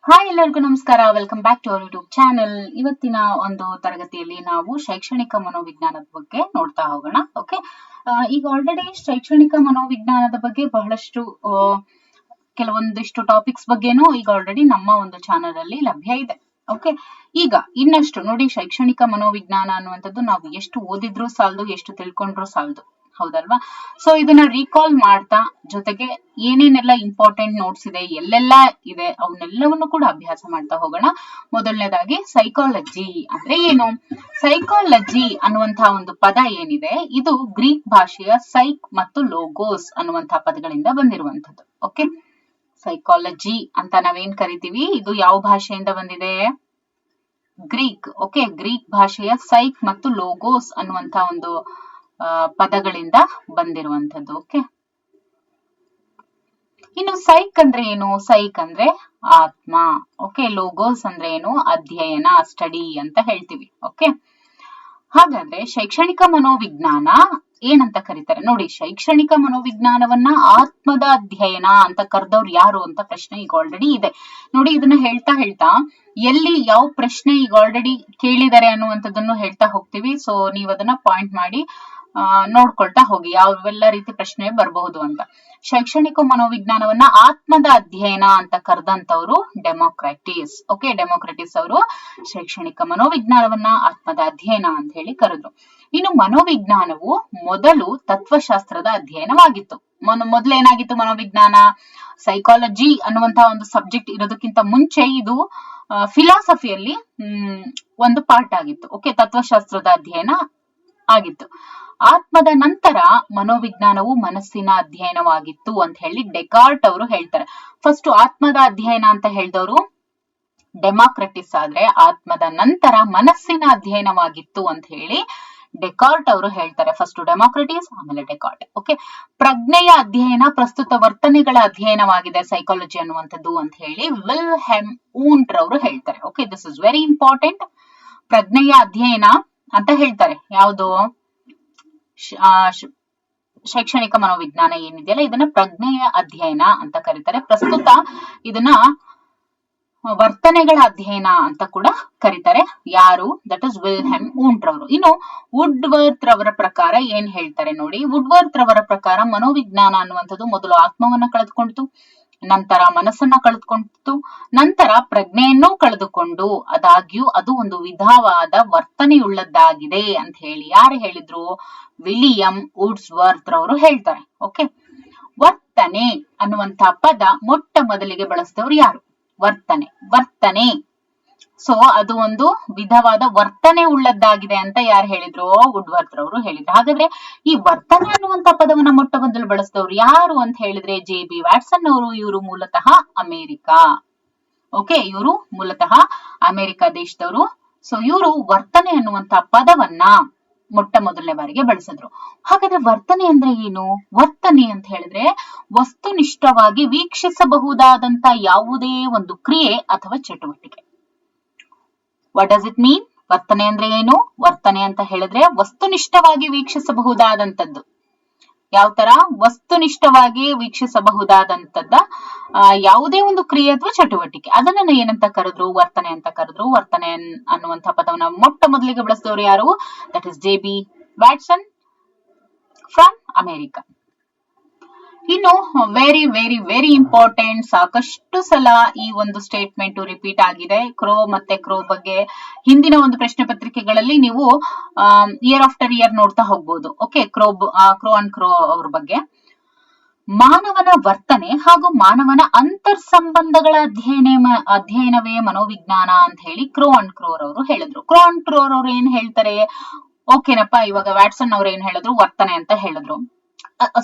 Hi, ಎಲ್ಲರಿಗೂ ನಮಸ್ಕಾರ. Welcome back to our YouTube channel. ಇವತ್ತಿನ ಒಂದು ತರಗತಿಯಲ್ಲಿ ನಾವು ಶೈಕ್ಷಣಿಕ ಮನೋವಿಜ್ಞಾನದ ಬಗ್ಗೆ ನೋಡ್ತಾ ಹೋಗೋಣ. ಓಕೆ, ಈಗ ಆಲ್ರೆಡಿ ಶೈಕ್ಷಣಿಕ ಮನೋವಿಜ್ಞಾನದ ಬಗ್ಗೆ ಬಹಳಷ್ಟು ಕೆಲವೊಂದಿಷ್ಟು ಟಾಪಿಕ್ಸ್ ಬಗ್ಗೆನೂ ಈಗ ಆಲ್ರೆಡಿ ನಮ್ಮ ಒಂದು ಚಾನೆಲ್ ಅಲ್ಲಿ ಲಭ್ಯ ಇದೆ. ಓಕೆ, ಈಗ ಇನ್ನಷ್ಟು ನೋಡಿ, ಶೈಕ್ಷಣಿಕ ಮನೋವಿಜ್ಞಾನ ಅನ್ನುವಂಥದ್ದು ನಾವು ಎಷ್ಟು ಓದಿದ್ರು ಸಾಲದು, ಎಷ್ಟು ತಿಳ್ಕೊಂಡ್ರು ಸಾಲದು, ಹೌದಲ್ವಾ? ಸೊ ಇದನ್ನ ರೀಕಾಲ್ ಮಾಡ್ತಾ, ಜೊತೆಗೆ ಏನೇನೆಲ್ಲ ಇಂಪಾರ್ಟೆಂಟ್ ನೋಟ್ಸ್ ಇದೆ, ಎಲ್ಲೆಲ್ಲ ಇದೆ, ಅವನ್ನೆಲ್ಲವನ್ನು ಕೂಡ ಅಭ್ಯಾಸ ಮಾಡ್ತಾ ಹೋಗೋಣ. ಮೊದಲನೇದಾಗಿ ಸೈಕಾಲಜಿ ಅಂದ್ರೆ ಏನು? ಸೈಕಾಲಜಿ ಅನ್ನುವಂತಹ ಒಂದು ಪದ ಏನಿದೆ, ಇದು ಗ್ರೀಕ್ ಭಾಷೆಯ ಸೈಕ್ ಮತ್ತು ಲೋಗೋಸ್ ಅನ್ನುವಂತಹ ಪದಗಳಿಂದ ಬಂದಿರುವಂತದ್ದು. ಓಕೆ, ಸೈಕಾಲಜಿ ಅಂತ ನಾವೇನ್ ಕರಿತೀವಿ, ಇದು ಯಾವ ಭಾಷೆಯಿಂದ ಬಂದಿದೆ? ಗ್ರೀಕ್. ಓಕೆ, ಗ್ರೀಕ್ ಭಾಷೆಯ ಸೈಕ್ ಮತ್ತು ಲೋಗೋಸ್ ಅನ್ನುವಂತ ಒಂದು ಪದಗಳಿಂದ ಬಂದಿರುವಂತದ್ದು. ಓಕೆ, ಇನ್ನು ಸೈಕ್ ಅಂದ್ರೆ ಏನು? ಸೈಕ್ ಅಂದ್ರೆ ಆತ್ಮ. ಓಕೆ, ಲೋಗೋಸ್ ಅಂದ್ರೆ ಏನು? ಅಧ್ಯಯನ, ಸ್ಟಡಿ ಅಂತ ಹೇಳ್ತೀವಿ. ಓಕೆ, ಹಾಗಾದ್ರೆ ಶೈಕ್ಷಣಿಕ ಮನೋವಿಜ್ಞಾನ ಏನಂತ ಕರೀತಾರೆ ನೋಡಿ. ಶೈಕ್ಷಣಿಕ ಮನೋವಿಜ್ಞಾನವನ್ನ ಆತ್ಮದ ಅಧ್ಯಯನ ಅಂತ ಕರೆದವ್ರು ಯಾರು ಅಂತ ಪ್ರಶ್ನೆ ಈಗ ಆಲ್ರೆಡಿ ಇದೆ ನೋಡಿ. ಇದನ್ನ ಹೇಳ್ತಾ ಹೇಳ್ತಾ ಎಲ್ಲಿ ಯಾವ ಪ್ರಶ್ನೆ ಈಗ ಆಲ್ರೆಡಿ ಕೇಳಿದ್ದಾರೆ ಅನ್ನುವಂಥದ್ದನ್ನು ಹೇಳ್ತಾ ಹೋಗ್ತೀವಿ. ಸೊ ನೀವ್ ಅದನ್ನ ಪಾಯಿಂಟ್ ಮಾಡಿ ನೋಡ್ಕೊಳ್ತಾ ಹೋಗಿ ಯಾವೆಲ್ಲ ರೀತಿ ಪ್ರಶ್ನೆ ಬರಬಹುದು ಅಂತ. ಶೈಕ್ಷಣಿಕ ಮನೋವಿಜ್ಞಾನವನ್ನ ಆತ್ಮದ ಅಧ್ಯಯನ ಅಂತ ಕರೆದಂತವ್ರು ಡೆಮೋಕ್ರಾಟಿಸ್. ಓಕೆ, ಡೆಮೋಕ್ರಾಟಿಸ್ ಅವರು ಶೈಕ್ಷಣಿಕ ಮನೋವಿಜ್ಞಾನವನ್ನ ಆತ್ಮದ ಅಧ್ಯಯನ ಅಂತ ಹೇಳಿ ಕರೆದ್ರು. ಇನ್ನು ಮನೋವಿಜ್ಞಾನವು ಮೊದಲು ತತ್ವಶಾಸ್ತ್ರದ ಅಧ್ಯಯನವಾಗಿತ್ತು. ಮೊದಲೇನಾಗಿತ್ತು ಮನೋವಿಜ್ಞಾನ? ಸೈಕಾಲಜಿ ಅನ್ನುವಂತಹ ಒಂದು ಸಬ್ಜೆಕ್ಟ್ ಇರೋದಕ್ಕಿಂತ ಮುಂಚೆ ಇದು ಫಿಲಾಸಫಿಯಲ್ಲಿ ಒಂದು ಪಾರ್ಟ್ ಆಗಿತ್ತು. ಓಕೆ, ತತ್ವಶಾಸ್ತ್ರದ ಅಧ್ಯಯನ ಆಗಿತ್ತು. ಆತ್ಮದ ನಂತರ ಮನೋವಿಜ್ಞಾನವು ಮನಸ್ಸಿನ ಅಧ್ಯಯನವಾಗಿತ್ತು ಅಂತ ಹೇಳಿ ಡೆಕಾರ್ಟ್ ಅವರು ಹೇಳ್ತಾರೆ. ಫಸ್ಟ್ ಆತ್ಮದ ಅಧ್ಯಯನ ಅಂತ ಹೇಳಿದವರು ಡೆಮಾಕ್ರಟಿಸ್ ಆದ್ರೆ, ಆತ್ಮದ ನಂತರ ಮನಸ್ಸಿನ ಅಧ್ಯಯನವಾಗಿತ್ತು ಅಂತ ಹೇಳಿ ಡೆಕಾರ್ಟ್ ಅವರು ಹೇಳ್ತಾರೆ. ಫಸ್ಟ್ ಡೆಮಾಕ್ರಟಿಸ್, ಆಮೇಲೆ ಡೆಕಾರ್ಟ್. ಓಕೆ, ಪ್ರಜ್ಞೆಯ ಅಧ್ಯಯನ ಪ್ರಸ್ತುತ ವರ್ತನೆಗಳ ಅಧ್ಯಯನವಾಗಿದೆ ಸೈಕಾಲಜಿ ಅನ್ನುವಂಥದ್ದು ಅಂತ ಹೇಳಿ ವಿಲ್ ಹೆಮ್ ಊಂಟ್ ರವರು ಹೇಳ್ತಾರೆ. Okay, this is very important. ಪ್ರಜ್ಞೆಯ ಅಧ್ಯಯನ ಅಂತ ಹೇಳ್ತಾರೆ. ಯಾವುದು? ಶೈಕ್ಷಣಿಕ ಮನೋವಿಜ್ಞಾನ ಏನಿದೆಯಲ್ಲ, ಇದನ್ನ ಪ್ರಜ್ಞೆಯ ಅಧ್ಯಯನ ಅಂತ ಕರೀತಾರೆ. ಪ್ರಸ್ತುತ ಇದನ್ನ ವರ್ತನೆಗಳ ಅಧ್ಯಯನ ಅಂತ ಕೂಡ ಕರೀತಾರೆ. ಯಾರು? That is will him Wundt ರವರು. ಇನ್ನು ವುಡ್ವರ್ತ್ ರವರ ಪ್ರಕಾರ ಏನ್ ಹೇಳ್ತಾರೆ ನೋಡಿ. ವುಡ್ವರ್ತ್ ರವರ ಪ್ರಕಾರ ಮನೋವಿಜ್ಞಾನ ಅನ್ನುವಂಥದ್ದು ಮೊದಲು ಆತ್ಮವನ್ನ ಕಳೆದುಕೊಂಡಿತು, ನಂತರ ಮನಸ್ಸನ್ನ ಕಳೆದುಕೊಂಡಿತು, ನಂತರ ಪ್ರಜ್ಞೆಯನ್ನೂ ಕಳೆದುಕೊಂಡು ಆದಾಗ್ಯೂ ಅದು ಒಂದು ವಿಧವಾದ ವರ್ತನೆಯುಳ್ಳದ್ದಾಗಿದೆ ಅಂತ ಹೇಳಿ ಯಾರು ಹೇಳಿದ್ರು? ವಿಲಿಯಂ ವುಡ್ಸ್ವರ್ತ್ ರವರು ಹೇಳ್ತಾರೆ. ಓಕೆ, ವರ್ತನೆ ಅನ್ನುವಂತ ಪದ ಮೊಟ್ಟ ಮೊದಲಿಗೆ ಬಳಸಿದವರು ಯಾರು? ವರ್ತನೆ. ಸೊ ಅದು ಒಂದು ವಿಧವಾದ ವರ್ತನೆ ಉಳ್ಳದ್ದಾಗಿದೆ ಅಂತ ಯಾರು ಹೇಳಿದ್ರು? ವುಡ್ವರ್ತ್ ರವರು ಹೇಳಿದ್ರು. ಹಾಗಾದ್ರೆ ಈ ವರ್ತನೆ ಅನ್ನುವಂತ ಪದವನ್ನ ಮೊಟ್ಟ ಮೊದಲು ಬಳಸಿದವರು ಯಾರು ಅಂತ ಹೇಳಿದ್ರೆ JB ವ್ಯಾಟ್ಸನ್ ಅವರು. ಇವರು ಮೂಲತಃ ಅಮೆರಿಕಾ. ಓಕೆ, ಇವರು ಮೂಲತಃ ಅಮೆರಿಕ ದೇಶದವರು. ಸೊ ಇವರು ವರ್ತನೆ ಅನ್ನುವಂತ ಪದವನ್ನ ಮೊಟ್ಟ ಮೊದಲನೇ ಬಾರಿಗೆ ಬಳಸಿದ್ರು. ಹಾಗಾದ್ರೆ ವರ್ತನೆ ಅಂದ್ರೆ ಏನು? ವರ್ತನೆ ಅಂತ ಹೇಳಿದ್ರೆ ವಸ್ತುನಿಷ್ಠವಾಗಿ ವೀಕ್ಷಿಸಬಹುದಾದಂತ ಯಾವುದೇ ಒಂದು ಕ್ರಿಯೆ ಅಥವಾ ಚಟುವಟಿಕೆ. What does it mean? ವರ್ತನೆ ಅಂದ್ರೆ ಏನು? ವರ್ತನೆ ಅಂತ ಹೇಳಿದ್ರೆ ವಸ್ತುನಿಷ್ಠವಾಗಿ ವೀಕ್ಷಿಸಬಹುದಾದಂತದ್ದು. ಯಾವ ತರ? ವಸ್ತುನಿಷ್ಠವಾಗಿ ವೀಕ್ಷಿಸಬಹುದಾದಂತದ್ದ ಯಾವುದೇ ಒಂದು ಕ್ರಿಯೆ ಅಥವಾ ಚಟುವಟಿಕೆ, ಅದನ್ನ ಏನಂತ ಕರೆದ್ರು? ವರ್ತನೆ ಅಂತ ಕರೆದ್ರು. ವರ್ತನೆ ಅನ್ನುವಂಥ ಪದವನ್ನ ಮೊಟ್ಟ ಮೊದಲಿಗೆ ಬಳಸಿದವರು ಯಾರು? That is JB Watson from America. ಇನ್ನು ವೆರಿ ವೆರಿ ವೆರಿ ಇಂಪಾರ್ಟೆಂಟ್, ಸಾಕಷ್ಟು ಸಲ ಈ ಒಂದು ಸ್ಟೇಟ್ಮೆಂಟ್ ರಿಪೀಟ್ ಆಗಿದೆ. ಕ್ರೋ ಮತ್ತೆ ಕ್ರೋ ಬಗ್ಗೆ ಹಿಂದಿನ ಒಂದು ಪ್ರಶ್ನೆ ಪತ್ರಿಕೆಗಳಲ್ಲಿ ನೀವು ಇಯರ್ ಆಫ್ಟರ್ ಇಯರ್ ನೋಡ್ತಾ ಹೋಗ್ಬೋದು. ಓಕೆ, ಕ್ರೋ ಅಂಡ್ ಕ್ರೋ ಅವ್ರ ಬಗ್ಗೆ. ಮಾನವನ ವರ್ತನೆ ಹಾಗೂ ಮಾನವನ ಅಂತರ್ ಸಂಬಂಧಗಳ ಅಧ್ಯಯನವೇ ಮನೋವಿಜ್ಞಾನ ಅಂತ ಹೇಳಿ ಕ್ರೋ ಅಂಡ್ ಕ್ರೋರ್ ಅವರು ಹೇಳಿದ್ರು. ಕ್ರೋ ಅಂಡ್ ಕ್ರೋರ್ ಅವ್ರು ಏನ್ ಹೇಳ್ತಾರೆ? ಓಕೆನಪ್ಪ, ಇವಾಗ ವ್ಯಾಟ್ಸನ್ ಅವ್ರು ಏನ್ ಹೇಳಿದ್ರು? ವರ್ತನೆ ಅಂತ ಹೇಳಿದ್ರು.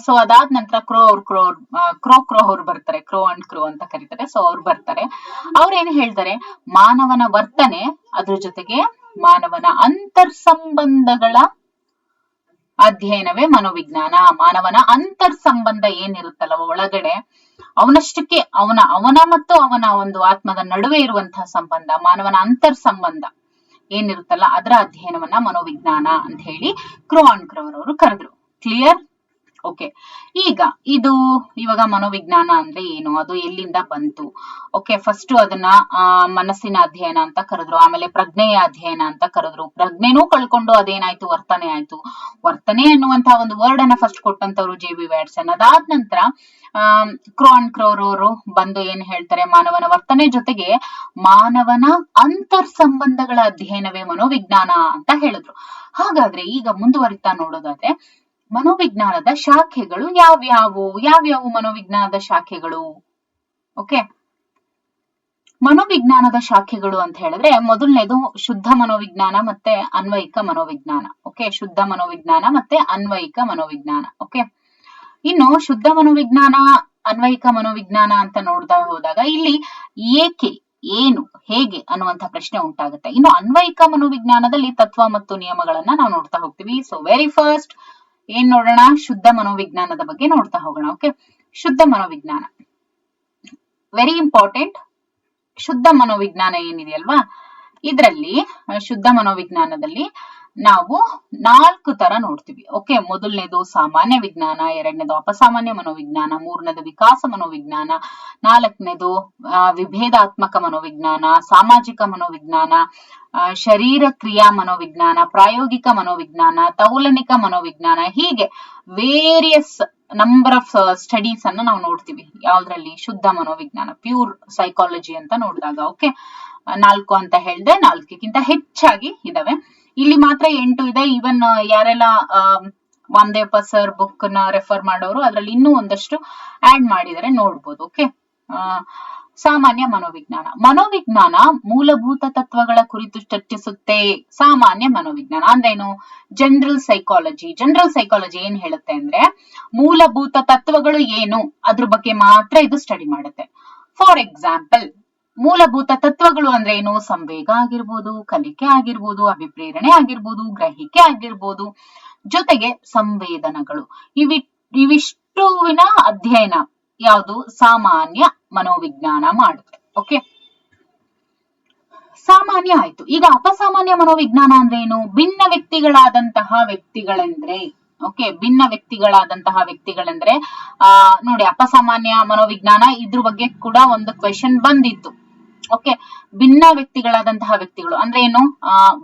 ಸೊ ಅದಾದ ನಂತರ ಕ್ರೋ ಅವ್ರು ಬರ್ತಾರೆ. ಕ್ರೋ ಅಂಡ್ ಕ್ರೋ ಅಂತ ಕರೀತಾರೆ. ಸೊ ಅವ್ರು ಬರ್ತಾರೆ. ಅವ್ರೇನ್ ಹೇಳ್ತಾರೆ? ಮಾನವನ ವರ್ತನೆ, ಅದ್ರ ಜೊತೆಗೆ ಮಾನವನ ಅಂತರ್ ಸಂಬಂಧಗಳ ಅಧ್ಯಯನವೇ ಮನೋವಿಜ್ಞಾನ. ಮಾನವನ ಅಂತರ್ ಸಂಬಂಧ ಏನಿರುತ್ತಲ್ಲ ಒಳಗಡೆ, ಅವನಷ್ಟಕ್ಕೆ ಅವನ ಮತ್ತು ಅವನ ಒಂದು ಆತ್ಮದ ನಡುವೆ ಇರುವಂತಹ ಸಂಬಂಧ, ಮಾನವನ ಅಂತರ್ ಸಂಬಂಧ ಏನಿರುತ್ತಲ್ಲ ಅದರ ಅಧ್ಯಯನವನ್ನ ಮನೋವಿಜ್ಞಾನ ಅಂತ ಹೇಳಿ ಕ್ರೋ ಅಂಡ್ ಕ್ರೋ ಅವರು ಕರೆದ್ರು. ಕ್ಲಿಯರ್? ಓಕೆ, ಈಗ ಇವಾಗ ಮನೋವಿಜ್ಞಾನ ಅಂದ್ರೆ ಏನು, ಅದು ಎಲ್ಲಿಂದ ಬಂತು? ಓಕೆ, ಫಸ್ಟ್ ಅದನ್ನ ಮನಸ್ಸಿನ ಅಧ್ಯಯನ ಅಂತ ಕರೆದ್ರು, ಆಮೇಲೆ ಪ್ರಜ್ಞೆಯ ಅಧ್ಯಯನ ಅಂತ ಕರೆದ್ರು. ಪ್ರಜ್ಞೆನೂ ಕಳ್ಕೊಂಡು ಅದೇನಾಯ್ತು, ವರ್ತನೆ ಆಯ್ತು. ವರ್ತನೆ ಅನ್ನುವಂತಹ ಒಂದು ವರ್ಡ್ ಅನ್ನ ಫಸ್ಟ್ ಕೊಟ್ಟಂತವ್ರು JB ವ್ಯಾಟ್ಸನ್. ಅದಾದ ನಂತರ ಕ್ರೋ ಅಂಡ್ ಕ್ರೋರ್ ಅವರು ಬಂದು ಏನ್ ಹೇಳ್ತಾರೆ, ಮಾನವನ ವರ್ತನೆ ಜೊತೆಗೆ ಮಾನವನ ಅಂತರ್ ಸಂಬಂಧಗಳ ಅಧ್ಯಯನವೇ ಮನೋವಿಜ್ಞಾನ ಅಂತ ಹೇಳಿದ್ರು. ಹಾಗಾದ್ರೆ ಈಗ ಮುಂದುವರಿತಾ ನೋಡೋದಾದ್ರೆ ಮನೋವಿಜ್ಞಾನದ ಶಾಖೆಗಳು ಯಾವ್ಯಾವು ಮನೋವಿಜ್ಞಾನದ ಶಾಖೆಗಳು? ಓಕೆ, ಮನೋವಿಜ್ಞಾನದ ಶಾಖೆಗಳು ಅಂತ ಹೇಳಿದ್ರೆ ಮೊದಲನೇದು ಶುದ್ಧ ಮನೋವಿಜ್ಞಾನ ಮತ್ತೆ ಅನ್ವಯಿಕ ಮನೋವಿಜ್ಞಾನ. ಓಕೆ, ಶುದ್ಧ ಮನೋವಿಜ್ಞಾನ ಮತ್ತೆ ಅನ್ವಯಿಕ ಮನೋವಿಜ್ಞಾನ. ಓಕೆ, ಇನ್ನು ಶುದ್ಧ ಮನೋವಿಜ್ಞಾನ, ಅನ್ವಯಿಕ ಮನೋವಿಜ್ಞಾನ ಅಂತ ನೋಡ್ತಾ ಹೋದಾಗ ಇಲ್ಲಿ ಏಕೆ, ಏನು, ಹೇಗೆ ಅನ್ನುವಂಥ ಪ್ರಶ್ನೆ ಉಂಟಾಗುತ್ತೆ. ಇನ್ನು ಅನ್ವಯಿಕ ಮನೋವಿಜ್ಞಾನದಲ್ಲಿ ತತ್ವ ಮತ್ತು ನಿಯಮಗಳನ್ನ ನಾವು ನೋಡ್ತಾ ಹೋಗ್ತೀವಿ. ಸೊ ವೆರಿ ಫಸ್ಟ್ ಏನ್ ನೋಡೋಣ, ಶುದ್ಧ ಮನೋವಿಜ್ಞಾನದ ಬಗ್ಗೆ ನೋಡ್ತಾ ಹೋಗೋಣ. ಓಕೆ, ಶುದ್ಧ ಮನೋವಿಜ್ಞಾನ ವೆರಿ ಇಂಪಾರ್ಟೆಂಟ್. ಶುದ್ಧ ಮನೋವಿಜ್ಞಾನ ಏನಿದೆಯಲ್ವಾ, ಇದರಲ್ಲಿ ಶುದ್ಧ ಮನೋವಿಜ್ಞಾನದಲ್ಲಿ ನಾವು 4 ತರ ನೋಡ್ತೀವಿ. ಓಕೆ, ಮೊದಲನೇದು ಸಾಮಾನ್ಯ ವಿಜ್ಞಾನ, ಎರಡನೇದು ಅಪಸಾಮಾನ್ಯ ಮನೋವಿಜ್ಞಾನ, ಮೂರನೇದು ವಿಕಾಸ ಮನೋವಿಜ್ಞಾನ, ನಾಲ್ಕನೇದು ವಿಭೇದಾತ್ಮಕ ಮನೋವಿಜ್ಞಾನ, ಸಾಮಾಜಿಕ ಮನೋವಿಜ್ಞಾನ, ಶರೀರ ಕ್ರಿಯಾ ಮನೋವಿಜ್ಞಾನ, ಪ್ರಾಯೋಗಿಕ ಮನೋವಿಜ್ಞಾನ, ತೌಲನಿಕ ಮನೋವಿಜ್ಞಾನ. ಹೀಗೆ ವೇರಿಯಸ್ ನಂಬರ್ ಆಫ್ ಸ್ಟಡೀಸ್ ಅನ್ನ ನಾವು ನೋಡ್ತೀವಿ. ಯಾವ್ದ್ರಲ್ಲಿ? ಶುದ್ಧ ಮನೋವಿಜ್ಞಾನ, ಪ್ಯೂರ್ ಸೈಕಾಲಜಿ ಅಂತ ನೋಡಿದಾಗ. ಓಕೆ, 4 ಅಂತ ಹೇಳಿದೆ, 4ಕ್ಕಿಂತ ಹೆಚ್ಚಾಗಿ ಇದಾವೆ. ಇಲ್ಲಿ ಮಾತ್ರ 8 ಇದೆ. ಈವನ್ ಯಾರೆಲ್ಲ ವಾಮದೇವಪ್ಪ ಸರ್ ಬುಕ್ ನ ರೆಫರ್ ಮಾಡೋರು ಅದ್ರಲ್ಲಿ ಇನ್ನೂ ಒಂದಷ್ಟು ಆಡ್ ಮಾಡಿದರೆ ನೋಡ್ಬೋದು. ಓಕೆ, ಸಾಮಾನ್ಯ ಮನೋವಿಜ್ಞಾನ ಮೂಲಭೂತ ತತ್ವಗಳ ಕುರಿತು ಚರ್ಚಿಸುತ್ತೆ. ಸಾಮಾನ್ಯ ಮನೋವಿಜ್ಞಾನ ಅಂದ್ರೇನು? ಜನರಲ್ ಸೈಕಾಲಜಿ ಏನ್ ಹೇಳುತ್ತೆ ಅಂದ್ರೆ ಮೂಲಭೂತ ತತ್ವಗಳು ಏನು ಅದ್ರ ಬಗ್ಗೆ ಮಾತ್ರ ಇದು ಸ್ಟಡಿ ಮಾಡುತ್ತೆ. ಫಾರ್ ಎಕ್ಸಾಂಪಲ್, ಮೂಲಭೂತ ತತ್ವಗಳು ಅಂದ್ರೆ ಏನು? ಸಂವೇಗ ಆಗಿರ್ಬೋದು, ಕಲಿಕೆ ಆಗಿರ್ಬೋದು, ಅಭಿಪ್ರೇರಣೆ ಆಗಿರ್ಬೋದು, ಗ್ರಹಿಕೆ ಆಗಿರ್ಬೋದು, ಜೊತೆಗೆ ಸಂವೇದನಗಳು. ಇವಿಷ್ಟುವಿನ ಅಧ್ಯಯನ ಯಾವುದು? ಸಾಮಾನ್ಯ ಮನೋವಿಜ್ಞಾನ ಮಾಡುತ್ತೆ. ಓಕೆ, ಸಾಮಾನ್ಯ ಆಯ್ತು. ಈಗ ಅಪಸಾಮಾನ್ಯ ಮನೋವಿಜ್ಞಾನ ಅಂದ್ರೆ ಏನು? ಭಿನ್ನ ವ್ಯಕ್ತಿಗಳಾದಂತಹ ವ್ಯಕ್ತಿಗಳೆಂದ್ರೆ. ಓಕೆ, ಭಿನ್ನ ವ್ಯಕ್ತಿಗಳಂದ್ರೆ ನೋಡಿ, ಅಪಸಾಮಾನ್ಯ ಮನೋವಿಜ್ಞಾನ ಇದ್ರ ಬಗ್ಗೆ ಕೂಡ ಒಂದು ಕ್ವೆಶನ್ ಬಂದಿತ್ತು. ಓಕೆ, ಭಿನ್ನ ವ್ಯಕ್ತಿಗಳಾದಂತಹ ವ್ಯಕ್ತಿಗಳು ಅಂದ್ರೆ ಏನು?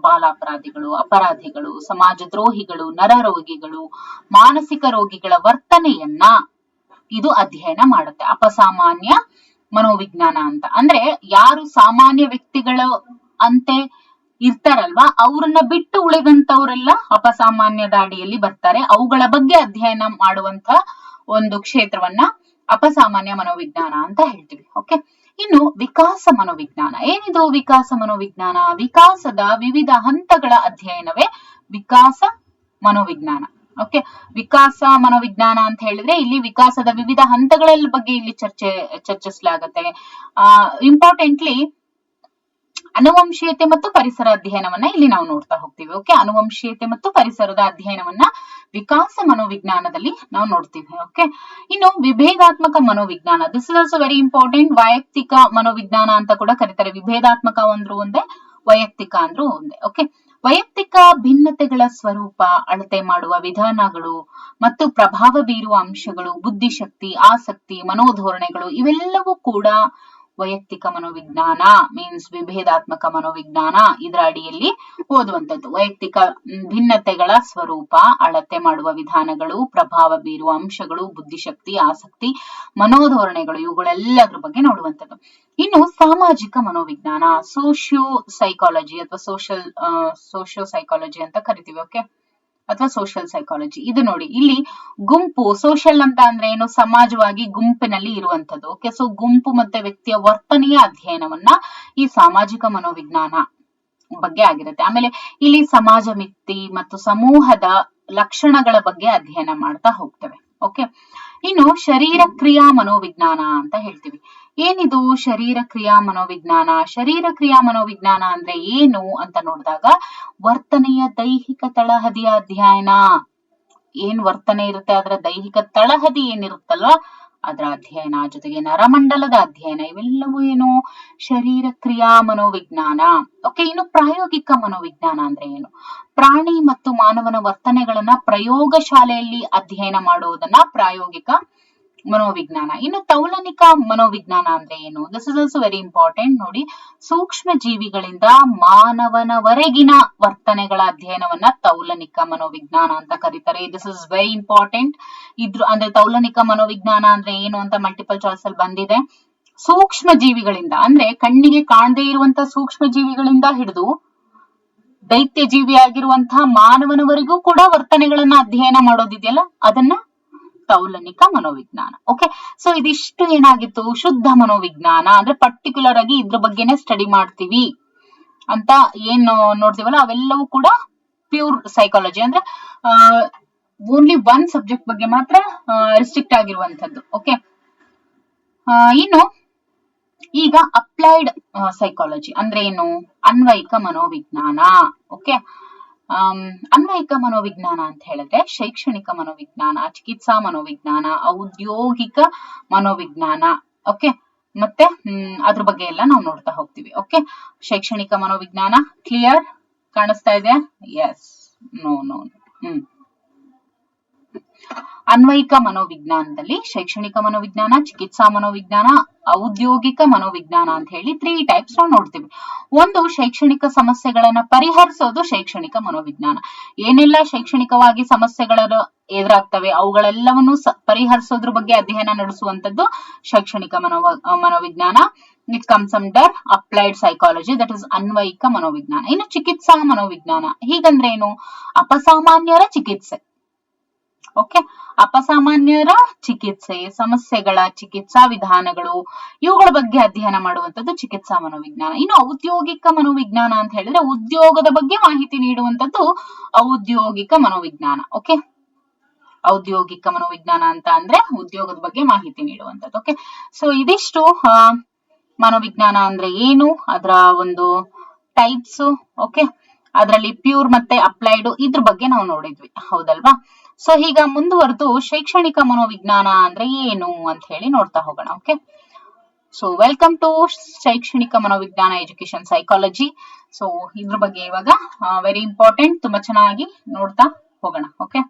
ಬಾಲಾಪರಾಧಿಗಳು, ಅಪರಾಧಿಗಳು, ಸಮಾಜ ದ್ರೋಹಿಗಳು, ನರರೋಗಿಗಳು, ಮಾನಸಿಕ ರೋಗಿಗಳ ವರ್ತನೆಯನ್ನ ಇದು ಅಧ್ಯಯನ ಮಾಡುತ್ತೆ. ಅಪಸಾಮಾನ್ಯ ಮನೋವಿಜ್ಞಾನ ಅಂತ ಅಂದ್ರೆ ಯಾರು ಸಾಮಾನ್ಯ ವ್ಯಕ್ತಿಗಳು ಅಂತೆ ಇರ್ತಾರಲ್ವಾ, ಅವ್ರನ್ನ ಬಿಟ್ಟು ಉಳಿದಂತವರೆಲ್ಲ ಅಪಸಾಮಾನ್ಯ ದಾಡಿಯಲ್ಲಿ ಬರ್ತಾರೆ. ಅವುಗಳ ಬಗ್ಗೆ ಅಧ್ಯಯನ ಮಾಡುವಂತ ಒಂದು ಕ್ಷೇತ್ರವನ್ನ ಅಪಸಾಮಾನ್ಯ ಮನೋವಿಜ್ಞಾನ ಅಂತ ಹೇಳ್ತೀವಿ. ಓಕೆ, ಇನ್ನು ವಿಕಾಸ ಮನೋವಿಜ್ಞಾನ. ಏನಿದು ವಿಕಾಸ ಮನೋವಿಜ್ಞಾನ? ವಿಕಾಸದ ವಿವಿಧ ಹಂತಗಳ ಅಧ್ಯಯನವೇ ವಿಕಾಸ ಮನೋವಿಜ್ಞಾನ. ಓಕೆ, ವಿಕಾಸ ಮನೋವಿಜ್ಞಾನ ಅಂತ ಹೇಳಿದ್ರೆ ಇಲ್ಲಿ ವಿಕಾಸದ ವಿವಿಧ ಹಂತಗಳ ಬಗ್ಗೆ ಇಲ್ಲಿ ಚರ್ಚಿಸಲಾಗುತ್ತೆ. ಇಂಪಾರ್ಟೆಂಟ್ಲಿ ಅನುವಂಶೀಯತೆ ಮತ್ತು ಪರಿಸರ ಅಧ್ಯಯನವನ್ನ ಇಲ್ಲಿ ನಾವು ನೋಡ್ತಾ ಹೋಗ್ತೀವಿ. ಓಕೆ, ಅನುವಂಶೀಯತೆ ಮತ್ತು ಪರಿಸರದ ಅಧ್ಯಯನವನ್ನ ವಿಕಾಸ ಮನೋವಿಜ್ಞಾನದಲ್ಲಿ ನಾವು ನೋಡ್ತೀವಿ. ಓಕೆ, ಇನ್ನು ವಿಭೇದಾತ್ಮಕ ಮನೋವಿಜ್ಞಾನ. This is also very important. ವೈಯಕ್ತಿಕ ಮನೋವಿಜ್ಞಾನ ಅಂತ ಕೂಡ ಕರೀತಾರೆ. ವಿಭೇದಾತ್ಮಕ ಅಂದ್ರೂ ಒಂದೇ, ವೈಯಕ್ತಿಕ ಅಂದ್ರೂ ಒಂದೇ. ಓಕೆ, ವೈಯಕ್ತಿಕ ಭಿನ್ನತೆಗಳ ಸ್ವರೂಪ, ಅಳತೆ ಮಾಡುವ ವಿಧಾನಗಳು ಮತ್ತು ಪ್ರಭಾವ ಬೀರುವ ಅಂಶಗಳು, ಬುದ್ಧಿಶಕ್ತಿ, ಆಸಕ್ತಿ, ಮನೋಧೋರಣೆಗಳು ಇವೆಲ್ಲವೂ ಕೂಡ ವೈಯಕ್ತಿಕ ಮನೋವಿಜ್ಞಾನ ಮೀನ್ಸ್ ವಿಭೇದಾತ್ಮಕ ಮನೋವಿಜ್ಞಾನ ಇದರ ಅಡಿಯಲ್ಲಿ ಓದುವಂತದ್ದು. ವೈಯಕ್ತಿಕ ಭಿನ್ನತೆಗಳ ಸ್ವರೂಪ, ಅಳತೆ ಮಾಡುವ ವಿಧಾನಗಳು, ಪ್ರಭಾವ ಬೀರುವ ಅಂಶಗಳು, ಬುದ್ಧಿಶಕ್ತಿ, ಆಸಕ್ತಿ, ಮನೋಧೋರಣೆಗಳು ಇವುಗಳೆಲ್ಲದ್ರ ಬಗ್ಗೆ ನೋಡುವಂತದ್ದು. ಇನ್ನು ಸಾಮಾಜಿಕ ಮನೋವಿಜ್ಞಾನ, ಸೋಶಿಯೋ ಸೈಕಾಲಜಿ ಅಥವಾ ಸೋಶಿಯೋ ಸೈಕಾಲಜಿ ಅಂತ ಕರಿತೀವಿ. ಓಕೆ, ಅಥವಾ ಸೋಷಿಯಲ್ ಸೈಕಾಲಜಿ. ಇದು ನೋಡಿ, ಇಲ್ಲಿ ಗುಂಪು, ಸೋಷಿಯಲ್ ಅಂತ ಅಂದ್ರೆ ಏನು? ಸಮಾಜವಾಗಿ ಗುಂಪಿನಲ್ಲಿ ಇರುವಂತದ್ದು. ಓಕೆ, ಸೊ ಗುಂಪು ಮತ್ತೆ ವ್ಯಕ್ತಿಯ ವರ್ತನೆಯ ಅಧ್ಯಯನವನ್ನ ಈ ಸಾಮಾಜಿಕ ಮನೋವಿಜ್ಞಾನ ಬಗ್ಗೆ ಆಗಿರುತ್ತೆ. ಆಮೇಲೆ ಇಲ್ಲಿ ಸಮಾಜ ಮಿತಿ ಮತ್ತು ಸಮೂಹದ ಲಕ್ಷಣಗಳ ಬಗ್ಗೆ ಅಧ್ಯಯನ ಮಾಡ್ತಾ ಹೋಗ್ತೇವೆ. ಓಕೆ, ಇನ್ನು ಶರೀರ ಕ್ರಿಯಾ ಮನೋವಿಜ್ಞಾನ ಅಂತ ಹೇಳ್ತೀವಿ. ಏನಿದು ಶರೀರ ಕ್ರಿಯಾ ಮನೋವಿಜ್ಞಾನ? ಶರೀರ ಕ್ರಿಯಾ ಮನೋವಿಜ್ಞಾನ ಅಂದ್ರೆ ಏನು ಅಂತ ನೋಡಿದಾಗ ವರ್ತನೆಯ ದೈಹಿಕ ತಳಹದಿಯ ಅಧ್ಯಯನ. ಏನ್ ವರ್ತನೆ ಇರುತ್ತೆ ಅದರ ದೈಹಿಕ ತಳಹದಿ ಏನಿರುತ್ತಲ್ವಾ ಅದರ ಅಧ್ಯಯನ, ಜೊತೆಗೆ ನರಮಂಡಲದ ಅಧ್ಯಯನ, ಇವೆಲ್ಲವೂ ಏನು ಶರೀರ ಕ್ರಿಯಾ ಮನೋವಿಜ್ಞಾನ. ಓಕೆ, ಇನ್ನು ಪ್ರಾಯೋಗಿಕ ಮನೋವಿಜ್ಞಾನ ಅಂದ್ರೆ ಏನು? ಪ್ರಾಣಿ ಮತ್ತು ಮಾನವನ ವರ್ತನೆಗಳನ್ನ ಪ್ರಯೋಗ ಶಾಲೆಯಲ್ಲಿ ಅಧ್ಯಯನ ಮಾಡುವುದನ್ನ ಪ್ರಾಯೋಗಿಕ ಮನೋವಿಜ್ಞಾನ. ಇನ್ನು ತೌಲನಿಕ ಮನೋವಿಜ್ಞಾನ ಅಂದ್ರೆ ಏನು? This is also very important. ನೋಡಿ, ಸೂಕ್ಷ್ಮ ಜೀವಿಗಳಿಂದ ಮಾನವನವರೆಗಿನ ವರ್ತನೆಗಳ ಅಧ್ಯಯನವನ್ನ ತೌಲನಿಕ ಮನೋವಿಜ್ಞಾನ ಅಂತ ಕರೀತಾರೆ. This is very important. ಇದ್ರ ಅಂದ್ರೆ ತೌಲನಿಕ ಮನೋವಿಜ್ಞಾನ ಅಂದ್ರೆ ಏನು ಅಂತ ಮಲ್ಟಿಪಲ್ ಚಾಯ್ಸ್ ಅಲ್ಲಿ ಬಂದಿದೆ. ಸೂಕ್ಷ್ಮ ಜೀವಿಗಳಿಂದ ಅಂದ್ರೆ ಕಣ್ಣಿಗೆ ಕಾಣದೇ ಇರುವಂತಹ ಸೂಕ್ಷ್ಮ ಜೀವಿಗಳಿಂದ ಹಿಡಿದು ದೈತ್ಯ ಜೀವಿಯಾಗಿರುವಂತಹ ಮಾನವನವರೆಗೂ ಕೂಡ ವರ್ತನೆಗಳನ್ನ ಅಧ್ಯಯನ ಮಾಡೋದಿದೆಯಲ್ಲ, ಅದನ್ನ ತೌಲನಿಕ ಮನೋವಿಜ್ಞಾನ. ಓಕೆ, ಸೊ ಇದಿಷ್ಟು ಏನಾಗಿತ್ತು? ಶುದ್ಧ ಮನೋವಿಜ್ಞಾನ ಅಂದ್ರೆ ಪರ್ಟಿಕ್ಯುಲರ್ ಆಗಿ ಇದ್ರ ಬಗ್ಗೆನೆ ಸ್ಟಡಿ ಮಾಡ್ತೀವಿ ಅಂತ ಏನು ನೋಡ್ತೀವಲ್ಲ, ಅವೆಲ್ಲವೂ ಕೂಡ ಪ್ಯೂರ್ ಸೈಕಾಲಜಿ ಅಂದ್ರೆ ಓನ್ಲಿ ಒನ್ ಸಬ್ಜೆಕ್ಟ್ ಬಗ್ಗೆ ಮಾತ್ರ ರಿಸ್ಟ್ರಿಕ್ಟ್ ಆಗಿರುವಂತದ್ದು. ಓಕೆ, ಇನ್ನು ಈಗ ಅಪ್ಲೈಡ್ ಸೈಕಾಲಜಿ ಅಂದ್ರೆ ಏನು? ಅನ್ವಯಿಕ ಮನೋವಿಜ್ಞಾನ. ಓಕೆ, ಅನ್ವಯಿಕ ಮನೋವಿಜ್ಞಾನ ಅಂತ ಹೇಳಿದ್ರೆ ಶೈಕ್ಷಣಿಕ ಮನೋವಿಜ್ಞಾನ, ಚಿಕಿತ್ಸಾ ಮನೋವಿಜ್ಞಾನ, ಔದ್ಯೋಗಿಕ ಮನೋವಿಜ್ಞಾನ. ಓಕೆ, ಮತ್ತೆ ಅದ್ರ ಬಗ್ಗೆ ಎಲ್ಲ ನಾವು ನೋಡ್ತಾ ಹೋಗ್ತೀವಿ. ಓಕೆ, ಶೈಕ್ಷಣಿಕ ಮನೋವಿಜ್ಞಾನ ಕ್ಲಿಯರ್ ಕಾಣಿಸ್ತಾ ಇದೆ? Yes, no no. ಅನ್ವಯಿಕ ಮನೋವಿಜ್ಞಾನದಲ್ಲಿ ಶೈಕ್ಷಣಿಕ ಮನೋವಿಜ್ಞಾನ, ಚಿಕಿತ್ಸಾ ಮನೋವಿಜ್ಞಾನ, ಔದ್ಯೋಗಿಕ ಮನೋವಿಜ್ಞಾನ ಅಂತ ಹೇಳಿ 3 ಟೈಪ್ಸ್ ನಾವು ನೋಡ್ತೀವಿ. ಒಂದು, ಶೈಕ್ಷಣಿಕ ಸಮಸ್ಯೆಗಳನ್ನ ಪರಿಹರಿಸೋದು ಶೈಕ್ಷಣಿಕ ಮನೋವಿಜ್ಞಾನ. ಏನೆಲ್ಲ ಶೈಕ್ಷಣಿಕವಾಗಿ ಸಮಸ್ಯೆಗಳು ಎದುರಾಗ್ತವೆ ಅವುಗಳೆಲ್ಲವನ್ನು ಪರಿಹರಿಸೋದ್ರ ಬಗ್ಗೆ ಅಧ್ಯಯನ ನಡೆಸುವಂತದ್ದು ಶೈಕ್ಷಣಿಕ ಮನೋವಿಜ್ಞಾನ. It comes under applied psychology, that is ಅನ್ವಯಿಕ ಮನೋವಿಜ್ಞಾನ. ಇನ್ನು ಚಿಕಿತ್ಸಾ ಮನೋವಿಜ್ಞಾನ ಹೀಗಂದ್ರೆ ಏನು? ಅಪಸಾಮಾನ್ಯರ ಚಿಕಿತ್ಸೆ. ಓಕೆ, ಅಪಸಾಮಾನ್ಯರ ಚಿಕಿತ್ಸೆ, ಸಮಸ್ಯೆಗಳ ಚಿಕಿತ್ಸಾ ವಿಧಾನಗಳು, ಇವುಗಳ ಬಗ್ಗೆ ಅಧ್ಯಯನ ಮಾಡುವಂತದ್ದು ಚಿಕಿತ್ಸಾ ಮನೋವಿಜ್ಞಾನ. ಇನ್ನು ಔದ್ಯೋಗಿಕ ಮನೋವಿಜ್ಞಾನ ಅಂತ ಹೇಳಿದ್ರೆ ಉದ್ಯೋಗದ ಬಗ್ಗೆ ಮಾಹಿತಿ ನೀಡುವಂತದ್ದು ಔದ್ಯೋಗಿಕ ಮನೋವಿಜ್ಞಾನ. ಓಕೆ, ಔದ್ಯೋಗಿಕ ಮನೋವಿಜ್ಞಾನ ಅಂತ ಅಂದ್ರೆ ಉದ್ಯೋಗದ ಬಗ್ಗೆ ಮಾಹಿತಿ ನೀಡುವಂತದ್ದು. ಓಕೆ, ಸೊ ಇದಿಷ್ಟು ಮನೋವಿಜ್ಞಾನ ಅಂದ್ರೆ ಏನು, ಅದರ ಒಂದು ಟೈಪ್ಸ್. ಓಕೆ, ಅದರಲ್ಲಿ ಪ್ಯೂರ್ ಮತ್ತೆ ಅಪ್ಲೈಡ್ ಇದ್ರ ಬಗ್ಗೆ ನಾವು ನೋಡಿದ್ವಿ, ಹೌದಲ್ವಾ? ಸೊ ಈಗ ಮುಂದುವರೆದು ಶೈಕ್ಷಣಿಕ ಮನೋವಿಜ್ಞಾನ ಅಂದ್ರೆ ಏನು ಅಂತ ಹೇಳಿ ನೋಡ್ತಾ ಹೋಗೋಣ. ಓಕೆ, ಸೊ ವೆಲ್ಕಮ್ ಟು ಶೈಕ್ಷಣಿಕ ಮನೋವಿಜ್ಞಾನ ಎಜುಕೇಶನ್ ಸೈಕಾಲಜಿ. ಸೊ ಇದ್ರ ಬಗ್ಗೆ ಇವಾಗ ವೆರಿ ಇಂಪಾರ್ಟೆಂಟ್, ತುಂಬಾ ಚೆನ್ನಾಗಿ ನೋಡ್ತಾ ಹೋಗೋಣ. ಓಕೆ,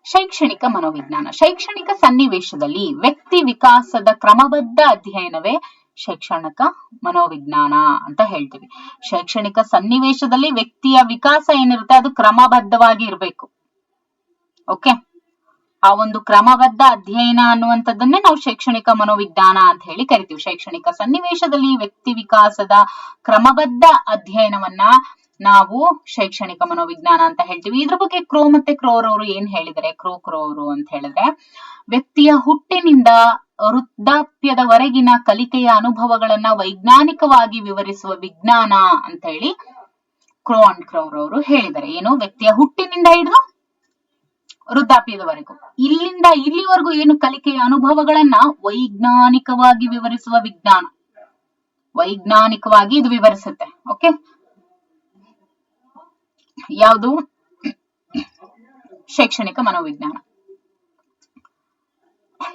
ಶೈಕ್ಷಣಿಕ ಮನೋವಿಜ್ಞಾನ ಶೈಕ್ಷಣಿಕ ಸನ್ನಿವೇಶದಲ್ಲಿ ವ್ಯಕ್ತಿ ವಿಕಾಸದ ಕ್ರಮಬದ್ಧ ಅಧ್ಯಯನವೇ ಶೈಕ್ಷಣಿಕ ಮನೋವಿಜ್ಞಾನ ಅಂತ ಹೇಳ್ತೀವಿ. ಶೈಕ್ಷಣಿಕ ಸನ್ನಿವೇಶದಲ್ಲಿ ವ್ಯಕ್ತಿಯ ವಿಕಾಸ ಏನಿರುತ್ತೆ ಅದು ಕ್ರಮಬದ್ಧವಾಗಿ ಇರಬೇಕು. ಓಕೆ, ಆ ಒಂದು ಕ್ರಮಬದ್ಧ ಅಧ್ಯಯನ ಅನ್ನುವಂಥದ್ದನ್ನೇ ನಾವು ಶೈಕ್ಷಣಿಕ ಮನೋವಿಜ್ಞಾನ ಅಂತ ಹೇಳಿ ಕರಿತೀವಿ. ಶೈಕ್ಷಣಿಕ ಸನ್ನಿವೇಶದಲ್ಲಿ ವ್ಯಕ್ತಿ ವಿಕಾಸದ ಕ್ರಮಬದ್ಧ ಅಧ್ಯಯನವನ್ನ ನಾವು ಶೈಕ್ಷಣಿಕ ಮನೋವಿಜ್ಞಾನ ಅಂತ ಹೇಳ್ತೀವಿ. ಇದ್ರ ಬಗ್ಗೆ ಕ್ರೋ ಮತ್ತೆ ಕ್ರೋರ್ ಅವರು ಏನ್ ಹೇಳಿದರೆ, ಕ್ರೋ ಅವರು ಅಂತ ಹೇಳಿದ್ರೆ, ವ್ಯಕ್ತಿಯ ಹುಟ್ಟಿನಿಂದ ವೃದ್ಧಾಪ್ಯದವರೆಗಿನ ಕಲಿಕೆಯ ಅನುಭವಗಳನ್ನ ವೈಜ್ಞಾನಿಕವಾಗಿ ವಿವರಿಸುವ ವಿಜ್ಞಾನ ಅಂತ ಹೇಳಿ ಕ್ರೋ ಅಂಡ್ ಕ್ರೋರ್ ಅವರು ಹೇಳಿದ್ದಾರೆ. ಏನು? ವ್ಯಕ್ತಿಯ ಹುಟ್ಟಿನಿಂದ ಹಿಡಿದು ವೃದ್ಧಾಪ್ಯದವರೆಗೂ, ಇಲ್ಲಿಂದ ಇಲ್ಲಿವರೆಗೂ ಏನು ಕಲಿಕೆಯ ಅನುಭವಗಳನ್ನ ವೈಜ್ಞಾನಿಕವಾಗಿ ವಿವರಿಸುವ ವಿಜ್ಞಾನ. ವೈಜ್ಞಾನಿಕವಾಗಿ ಇದು ವಿವರಿಸುತ್ತೆ. ಓಕೆ, ಯಾವುದು? ಶೈಕ್ಷಣಿಕ ಮನೋವಿಜ್ಞಾನ.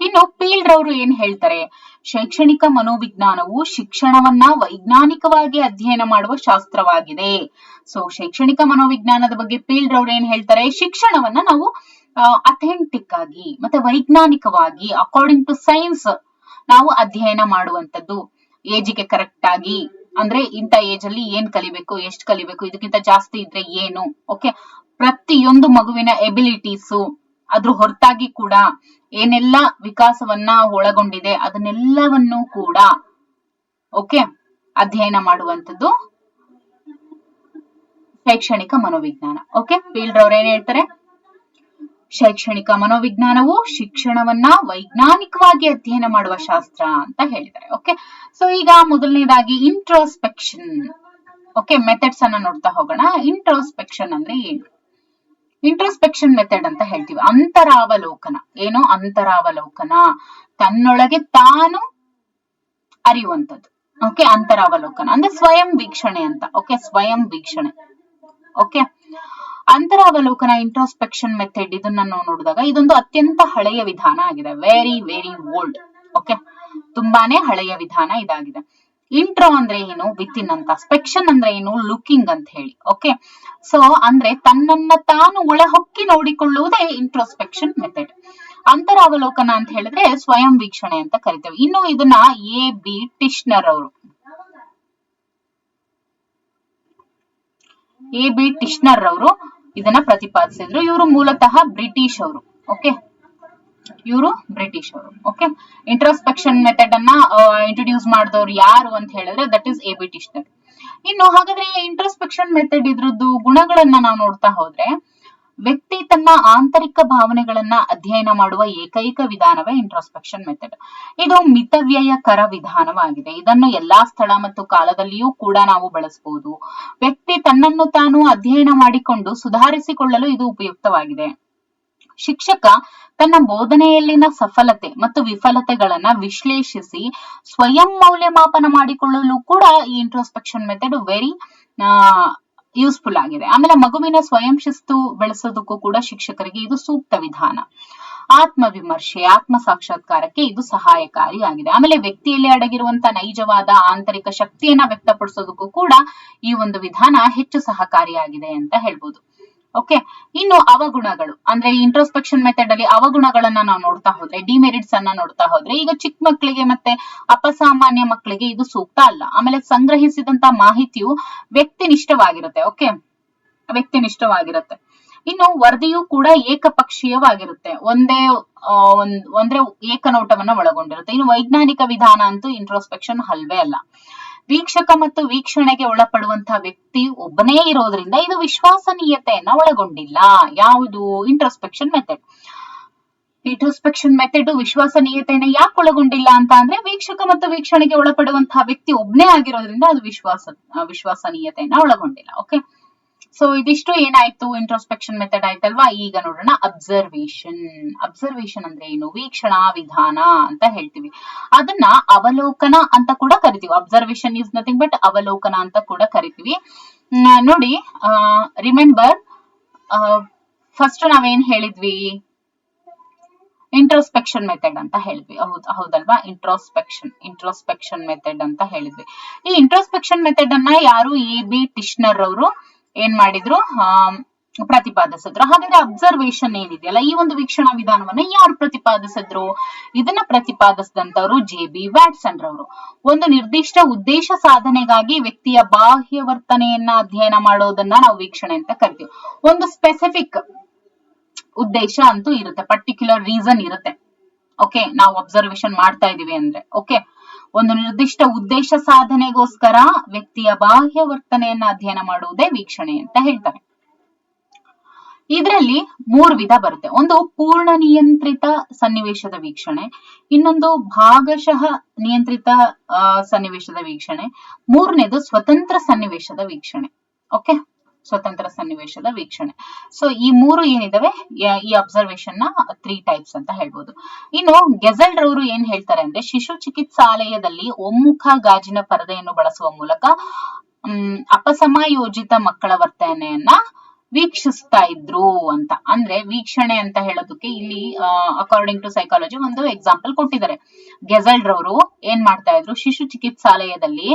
ಇನ್ನು ಪೀಲ್ಡ್ ಅವರು ಏನ್ ಹೇಳ್ತಾರೆ? ಶೈಕ್ಷಣಿಕ ಮನೋವಿಜ್ಞಾನವು ಶಿಕ್ಷಣವನ್ನ ವೈಜ್ಞಾನಿಕವಾಗಿ ಅಧ್ಯಯನ ಮಾಡುವ ಶಾಸ್ತ್ರವಾಗಿದೆ. ಸೊ ಶೈಕ್ಷಣಿಕ ಮನೋವಿಜ್ಞಾನದ ಬಗ್ಗೆ ಪೀಲ್ಡ್ ಅವರು ಏನ್ ಹೇಳ್ತಾರೆ? ಶಿಕ್ಷಣವನ್ನ ನಾವು ಅಥೆಂಟಿಕ್ ಆಗಿ ಮತ್ತೆ ವೈಜ್ಞಾನಿಕವಾಗಿ ಅಕಾರ್ಡಿಂಗ್ ಟು ಸೈನ್ಸ್ ನಾವು ಅಧ್ಯಯನ ಮಾಡುವಂತದ್ದು. ಏಜಿಗೆ ಕರೆಕ್ಟ್ ಆಗಿ, ಅಂದ್ರೆ ಇಂಥ ಏಜ್ ಅಲ್ಲಿ ಏನ್ ಕಲಿಬೇಕು, ಎಷ್ಟು ಕಲಿಬೇಕು, ಇದಕ್ಕಿಂತ ಜಾಸ್ತಿ ಇದ್ರೆ ಏನು. ಓಕೆ, ಪ್ರತಿಯೊಂದು ಮಗುವಿನ ಎಬಿಲಿಟೀಸು, ಅದ್ರ ಹೊರತಾಗಿ ಕೂಡ ಏನೆಲ್ಲ ವಿಕಾಸವನ್ನ ಒಳಗೊಂಡಿದೆ ಅದನ್ನೆಲ್ಲವನ್ನು ಕೂಡ ಓಕೆ ಅಧ್ಯಯನ ಮಾಡುವಂತದ್ದು ಶೈಕ್ಷಣಿಕ ಮನೋವಿಜ್ಞಾನ. ಓಕೆ, ಫೀಲ್ಡ್ ಅವ್ರು ಏನ್ ಹೇಳ್ತಾರೆ? ಶೈಕ್ಷಣಿಕ ಮನೋವಿಜ್ಞಾನವು ಶಿಕ್ಷಣವನ್ನ ವೈಜ್ಞಾನಿಕವಾಗಿ ಅಧ್ಯಯನ ಮಾಡುವ ಶಾಸ್ತ್ರ ಅಂತ ಹೇಳಿದ್ದಾರೆ. ಓಕೆ, ಸೊ ಈಗ ಮೊದಲನೇದಾಗಿ ಇಂಟ್ರೋಸ್ಪೆಕ್ಷನ್. ಓಕೆ, ಮೆಥಡ್ಸ್ ಅನ್ನ ನೋಡ್ತಾ ಹೋಗೋಣ. ಇಂಟ್ರೋಸ್ಪೆಕ್ಷನ್ ಅಂದ್ರೆ ಏನು? ಇಂಟ್ರೋಸ್ಪೆಕ್ಷನ್ ಮೆಥಡ್ ಅಂತ ಹೇಳ್ತೀವಿ. ಅಂತರಾವಲೋಕನ. ಏನು? ಅಂತರಾವಲೋಕನ, ತನ್ನೊಳಗೆ ತಾನು ಅರಿಯುವಂಥದ್ದು. ಓಕೆ, ಅಂತರಾವಲೋಕನ ಅಂದ್ರೆ ಸ್ವಯಂ ವೀಕ್ಷಣೆ ಅಂತ. ಓಕೆ, ಸ್ವಯಂ ವೀಕ್ಷಣೆ. ಓಕೆ, ಅಂತರಾವಲೋಕನ ಇಂಟ್ರೋಸ್ಪೆಕ್ಷನ್ ಮೆಥಡ್ ಇದನ್ನ ನಾವು ನೋಡಿದಾಗ ಇದೊಂದು ಅತ್ಯಂತ ಹಳೆಯ ವಿಧಾನ ಆಗಿದೆ. Very very old. ಓಕೆ, ತುಂಬಾನೇ ಹಳೆಯ ವಿಧಾನ ಇದಾಗಿದೆ. ಇಂಟ್ರೋ ಅಂದ್ರೆ ಏನು, ವಿತ್ ಇನ್ ಅಂತ. ಸ್ಪೆಕ್ಷನ್ ಅಂದ್ರೆ ಏನು, ಲುಕಿಂಗ್ ಅಂತ ಹೇಳಿ. ಓಕೆ, ಸೊ ಅಂದ್ರೆ ತನ್ನನ್ನ ತಾನು ಒಳಹೊಕ್ಕಿ ನೋಡಿಕೊಳ್ಳುವುದೇ ಇಂಟ್ರೋಸ್ಪೆಕ್ಷನ್ ಮೆಥಡ್. ಅಂತರಾವಲೋಕನ ಅಂತ ಹೇಳಿದ್ರೆ ಸ್ವಯಂ ವೀಕ್ಷಣೆ ಅಂತ ಕರಿತೇವೆ. ಇನ್ನು ಇದನ್ನ A.B. ಟಿಶ್ನರ್ ಅವರು ಇದನ್ನ ಪ್ರತಿಪಾದಿಸಿದ್ರು. ಇವರು ಮೂಲತಃ ಬ್ರಿಟಿಷ್ ಅವರು. ಓಕೆ, ಇವರು ಬ್ರಿಟಿಷ್ ಅವರು. ಓಕೆ, ಇಂಟ್ರೋಸ್ಪೆಕ್ಷನ್ ಮೆಥಡ್ ಅನ್ನ ಇಂಟ್ರೊಡ್ಯೂಸ್ ಮಾಡಿದವರು ಯಾರು ಅಂತ ಹೇಳಿದ್ರೆ ದಟ್ ಇಸ್ A.B. ಟಿಶ್ನರ್. ಇನ್ನು ಹಾಗಾದ್ರೆ ಇಂಟ್ರೋಸ್ಪೆಕ್ಷನ್ ಮೆಥಡ್ ಇದ್ರದ್ದು ಗುಣಗಳನ್ನ ನಾವು ನೋಡ್ತಾ ಹೋದ್ರೆ, ವ್ಯಕ್ತಿ ತನ್ನ ಆಂತರಿಕ ಭಾವನೆಗಳನ್ನ ಅಧ್ಯಯನ ಮಾಡುವ ಏಕೈಕ ವಿಧಾನವೇ ಇಂಟ್ರೋಸ್ಪೆಕ್ಷನ್ ಮೆಥಡ್. ಇದು ಮಿತವ್ಯಯಕರ ವಿಧಾನವಾಗಿದೆ. ಇದನ್ನು ಎಲ್ಲಾ ಸ್ಥಳ ಮತ್ತು ಕಾಲದಲ್ಲಿಯೂ ಕೂಡ ನಾವು ಬಳಸಬಹುದು. ವ್ಯಕ್ತಿ ತನ್ನನ್ನು ತಾನು ಅಧ್ಯಯನ ಮಾಡಿಕೊಂಡು ಸುಧಾರಿಸಿಕೊಳ್ಳಲು ಇದು ಉಪಯುಕ್ತವಾಗಿದೆ. ಶಿಕ್ಷಕ ತನ್ನ ಬೋಧನೆಯಲ್ಲಿನ ಸಫಲತೆ ಮತ್ತು ವಿಫಲತೆಗಳನ್ನ ವಿಶ್ಲೇಷಿಸಿ ಸ್ವಯಂ ಮೌಲ್ಯಮಾಪನ ಮಾಡಿಕೊಳ್ಳಲು ಕೂಡ ಈ ಇಂಟ್ರೋಸ್ಪೆಕ್ಷನ್ ಮೆಥಡ್ ವೆರಿ ಯೂಸ್ಫುಲ್ ಆಗಿದೆ. ಆಮೇಲೆ ಮಗುವಿನ ಸ್ವಯಂ ಶಿಸ್ತು ಬೆಳೆಸೋದಕ್ಕೂ ಕೂಡ ಶಿಕ್ಷಕರಿಗೆ ಇದು ಸೂಕ್ತ ವಿಧಾನ. ಆತ್ಮವಿಮರ್ಶೆ, ಆತ್ಮ ಸಾಕ್ಷಾತ್ಕಾರಕ್ಕೆ ಇದು ಸಹಾಯಕಾರಿಯಾಗಿದೆ. ಆಮೇಲೆ ವ್ಯಕ್ತಿಯಲ್ಲಿ ಅಡಗಿರುವಂತ ನೈಜವಾದ ಆಂತರಿಕ ಶಕ್ತಿಯನ್ನ ವ್ಯಕ್ತಪಡಿಸೋದಕ್ಕೂ ಕೂಡ ಈ ಒಂದು ವಿಧಾನ ಹೆಚ್ಚು ಸಹಕಾರಿಯಾಗಿದೆ ಅಂತ ಹೇಳ್ಬೋದು. ಓಕೆ, ಇನ್ನು ಅವಗುಣಗಳು ಅಂದ್ರೆ ಇಂಟ್ರೋಸ್ಪೆಕ್ಷನ್ ಮೆಥಡ್ ಅಲ್ಲಿ ಅವಗುಣಗಳನ್ನ ನಾವು ನೋಡ್ತಾ ಹೋದ್ರೆ, ಡಿಮೆರಿಟ್ಸ್ ಅನ್ನ ನೋಡ್ತಾ ಹೋದ್ರೆ, ಈಗ ಚಿಕ್ಕ ಮಕ್ಕಳಿಗೆ ಮತ್ತೆ ಅಪಸಾಮಾನ್ಯ ಮಕ್ಕಳಿಗೆ ಇದು ಸೂಕ್ತ ಅಲ್ಲ. ಆಮೇಲೆ ಸಂಗ್ರಹಿಸಿದಂತ ಮಾಹಿತಿಯು ವ್ಯಕ್ತಿನಿಷ್ಠವಾಗಿರುತ್ತೆ. ಓಕೆ, ವ್ಯಕ್ತಿನಿಷ್ಠವಾಗಿರುತ್ತೆ. ಇನ್ನು ವರದಿಯು ಕೂಡ ಏಕಪಕ್ಷೀಯವಾಗಿರುತ್ತೆ, ಒಂದೇ ಏಕನೋಟವನ್ನ ಒಳಗೊಂಡಿರುತ್ತೆ. ಇನ್ನು ವೈಜ್ಞಾನಿಕ ವಿಧಾನ ಅಂತೂ ಇಂಟ್ರೋಸ್ಪೆಕ್ಷನ್ ಅಲ್ವೇ ಅಲ್ಲ. ವೀಕ್ಷಕ ಮತ್ತು ವೀಕ್ಷಣೆಗೆ ಒಳಪಡುವಂತಹ ವ್ಯಕ್ತಿ ಒಬ್ಬನೇ ಇರೋದ್ರಿಂದ ಇದು ವಿಶ್ವಾಸನೀಯತೆಯನ್ನ ಒಳಗೊಂಡಿಲ್ಲ. ಯಾವುದು ಇಂಟ್ರೋಸ್ಪೆಕ್ಷನ್ ಮೆಥಡ್. ಇಂಟ್ರೋಸ್ಪೆಕ್ಷನ್ ಮೆಥಡ್ ವಿಶ್ವಾಸನೀಯತೆಯನ್ನ ಯಾಕೆ ಒಳಗೊಂಡಿಲ್ಲ ಅಂತ ಅಂದ್ರೆ, ವೀಕ್ಷಕ ಮತ್ತು ವೀಕ್ಷಣೆಗೆ ಒಳಪಡುವಂತಹ ವ್ಯಕ್ತಿ ಒಬ್ಬನೇ ಆಗಿರೋದ್ರಿಂದ ಅದು ವಿಶ್ವಾಸನೀಯತೆಯನ್ನ ಒಳಗೊಂಡಿಲ್ಲ. ಓಕೆ, ಸೊ ಇದಿಷ್ಟು ಏನಾಯ್ತು, ಇಂಟ್ರೋಸ್ಪೆಕ್ಷನ್ ಮೆಥಡ್ ಆಯ್ತಲ್ವಾ. ಈಗ ನೋಡೋಣ ಅಬ್ಸರ್ವೇಷನ್. ಅಬ್ಸರ್ವೇಷನ್ ಅಂದ್ರೆ ಏನು, ವೀಕ್ಷಣಾ ವಿಧಾನ ಅಂತ ಹೇಳ್ತೀವಿ. ಅದನ್ನ ಅವಲೋಕನ ಅಂತ ಕೂಡ ಕರಿತೀವಿ. ಅಬ್ಸರ್ವೇಷನ್ ಇಸ್ ನಥಿಂಗ್ ಬಟ್ ಅವಲೋಕನ ಅಂತ ಕೂಡ ಕರಿತೀವಿ. ನೋಡಿ, ರಿಮೆಂಬರ್ ಫಸ್ಟ್ ನಾವೇನ್ ಹೇಳಿದ್ವಿ, ಇಂಟ್ರೋಸ್ಪೆಕ್ಷನ್ ಮೆಥಡ್ ಅಂತ ಹೇಳಿದ್ವಿ. ಹೌದಲ್ವಾ, ಇಂಟ್ರೋಸ್ಪೆಕ್ಷನ್ ಮೆಥಡ್ ಅಂತ ಹೇಳಿದ್ವಿ. ಈ ಇಂಟ್ರೋಸ್ಪೆಕ್ಷನ್ ಮೆಥಡ್ ಅನ್ನ ಯಾರು, A.B. ಟಿಶ್ನರ್ ಅವರು ಏನ್ ಮಾಡಿದ್ರು, ಪ್ರತಿಪಾದಿಸಿದ್ರು. ಹಾಗಾದ್ರೆ ಅಬ್ಸರ್ವೇಷನ್ ಏನಿದೆಯಲ್ಲ, ಈ ಒಂದು ವೀಕ್ಷಣಾ ವಿಧಾನವನ್ನ ಯಾರು ಪ್ರತಿಪಾದಿಸಿದ್ರು? ಇದನ್ನ ಪ್ರತಿಪಾದಿಸಿದಂತವ್ರು J.B. ವ್ಯಾಟ್ಸನ್ ರವರು. ಒಂದು ನಿರ್ದಿಷ್ಟ ಉದ್ದೇಶ ಸಾಧನೆಗಾಗಿ ವ್ಯಕ್ತಿಯ ಬಾಹ್ಯ ವರ್ತನೆಯನ್ನ ಅಧ್ಯಯನ ಮಾಡೋದನ್ನ ನಾವು ವೀಕ್ಷಣೆ ಅಂತ ಕರಿತೀವಿ. ಒಂದು ಸ್ಪೆಸಿಫಿಕ್ ಉದ್ದೇಶ ಅಂತೂ ಇರುತ್ತೆ, ಪರ್ಟಿಕ್ಯುಲರ್ ರೀಸನ್ ಇರುತ್ತೆ. ಓಕೆ, ನಾವು ಅಬ್ಸರ್ವೇಷನ್ ಮಾಡ್ತಾ ಇದೀವಿ ಅಂದ್ರೆ, ಓಕೆ, ಒಂದು ನಿರ್ದಿಷ್ಟ ಉದ್ದೇಶ ಸಾಧನೆಗೋಸ್ಕರ ವ್ಯಕ್ತಿಯ ಬಾಹ್ಯ ವರ್ತನೆಯನ್ನ ಅಧ್ಯಯನ ಮಾಡುವುದೇ ವೀಕ್ಷಣೆ ಅಂತ ಹೇಳ್ತಾರೆ. ಇದರಲ್ಲಿ 3 ವಿಧ ಬರುತ್ತೆ. ಒಂದು ಪೂರ್ಣ ನಿಯಂತ್ರಿತ ಸನ್ನಿವೇಶದ ವೀಕ್ಷಣೆ, ಇನ್ನೊಂದು ಭಾಗಶಃ ನಿಯಂತ್ರಿತ ಸನ್ನಿವೇಶದ ವೀಕ್ಷಣೆ, ಮೂರನೇದು ಸ್ವತಂತ್ರ ಸನ್ನಿವೇಶದ ವೀಕ್ಷಣೆ. ಓಕೆ, ಸ್ವತಂತ್ರ ಸನ್ನಿವೇಶದ ವೀಕ್ಷಣೆ. ಸೊ ಈ 3 ಏನಿದಾವೆ, ಈ ಅಬ್ಸರ್ವೇಷನ್ ನ 3 ಟೈಪ್ಸ್ ಅಂತ ಹೇಳ್ಬೋದು. ಇನ್ನು ಗೆಜೆಲ್ ರವರು ಏನ್ ಹೇಳ್ತಾರೆ ಅಂದ್ರೆ, ಶಿಶು ಚಿಕಿತ್ಸಾಲಯದಲ್ಲಿ ಒಮ್ಮುಖ ಗಾಜಿನ ಪರದೆಯನ್ನು ಬಳಸುವ ಮೂಲಕ ಅಪಸಮಾಯೋಜಿತ ಮಕ್ಕಳ ವರ್ತನೆಯನ್ನ ವೀಕ್ಷಿಸ್ತಾ ಇದ್ರು ಅಂತ. ಅಂದ್ರೆ ವೀಕ್ಷಣೆ ಅಂತ ಹೇಳೋದಕ್ಕೆ ಇಲ್ಲಿ ಅಕಾರ್ಡಿಂಗ್ ಟು ಸೈಕಾಲಜಿ ಒಂದು ಎಕ್ಸಾಂಪಲ್ ಕೊಟ್ಟಿದ್ದಾರೆ. ಗೆಜೆಲ್ ರವರು ಏನ್ ಮಾಡ್ತಾ ಇದ್ರು, ಶಿಶು ಚಿಕಿತ್ಸಾಲಯದಲ್ಲಿ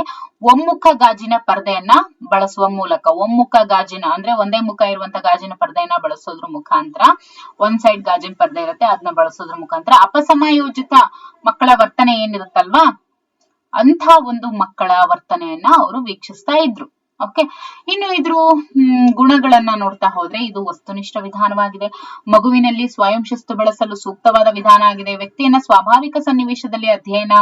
ಒಮ್ಮುಖ ಗಾಜಿನ ಪರದೆಯನ್ನ ಬಳಸುವ ಮೂಲಕ, ಒಮ್ಮುಖ ಗಾಜಿನ ಅಂದ್ರೆ ಒಂದೇ ಮುಖ ಇರುವಂತ ಗಾಜಿನ ಪರದೆಯನ್ನ ಬಳಸೋದ್ರ ಮುಖಾಂತರ, ಒಂದ್ ಸೈಡ್ ಗಾಜಿನ ಪರದೆ ಇರುತ್ತೆ, ಅದನ್ನ ಬಳಸೋದ್ರ ಮುಖಾಂತರ ಅಪಸಮಾಯೋಜಿತ ಮಕ್ಕಳ ವರ್ತನೆ ಏನಿರುತ್ತಲ್ವಾ, ಅಂತ ಒಂದು ಮಕ್ಕಳ ವರ್ತನೆಯನ್ನ ಅವರು ವೀಕ್ಷಿಸ್ತಾ ಇದ್ರು. ಓಕೆ, ಇನ್ನು ಇದ್ರ ಗುಣಗಳನ್ನ ನೋಡ್ತಾ ಹೋದ್ರೆ, ಇದು ವಸ್ತುನಿಷ್ಠ ವಿಧಾನವಾಗಿದೆ, ಮಗುವಿನಲ್ಲಿ ಸ್ವಯಂ ಶಿಸ್ತು ಬೆಳೆಸಲು ಸೂಕ್ತವಾದ ವಿಧಾನ ಆಗಿದೆ, ವ್ಯಕ್ತಿಯನ್ನ ಸ್ವಾಭಾವಿಕ ಸನ್ನಿವೇಶದಲ್ಲಿ ಅಧ್ಯಯನ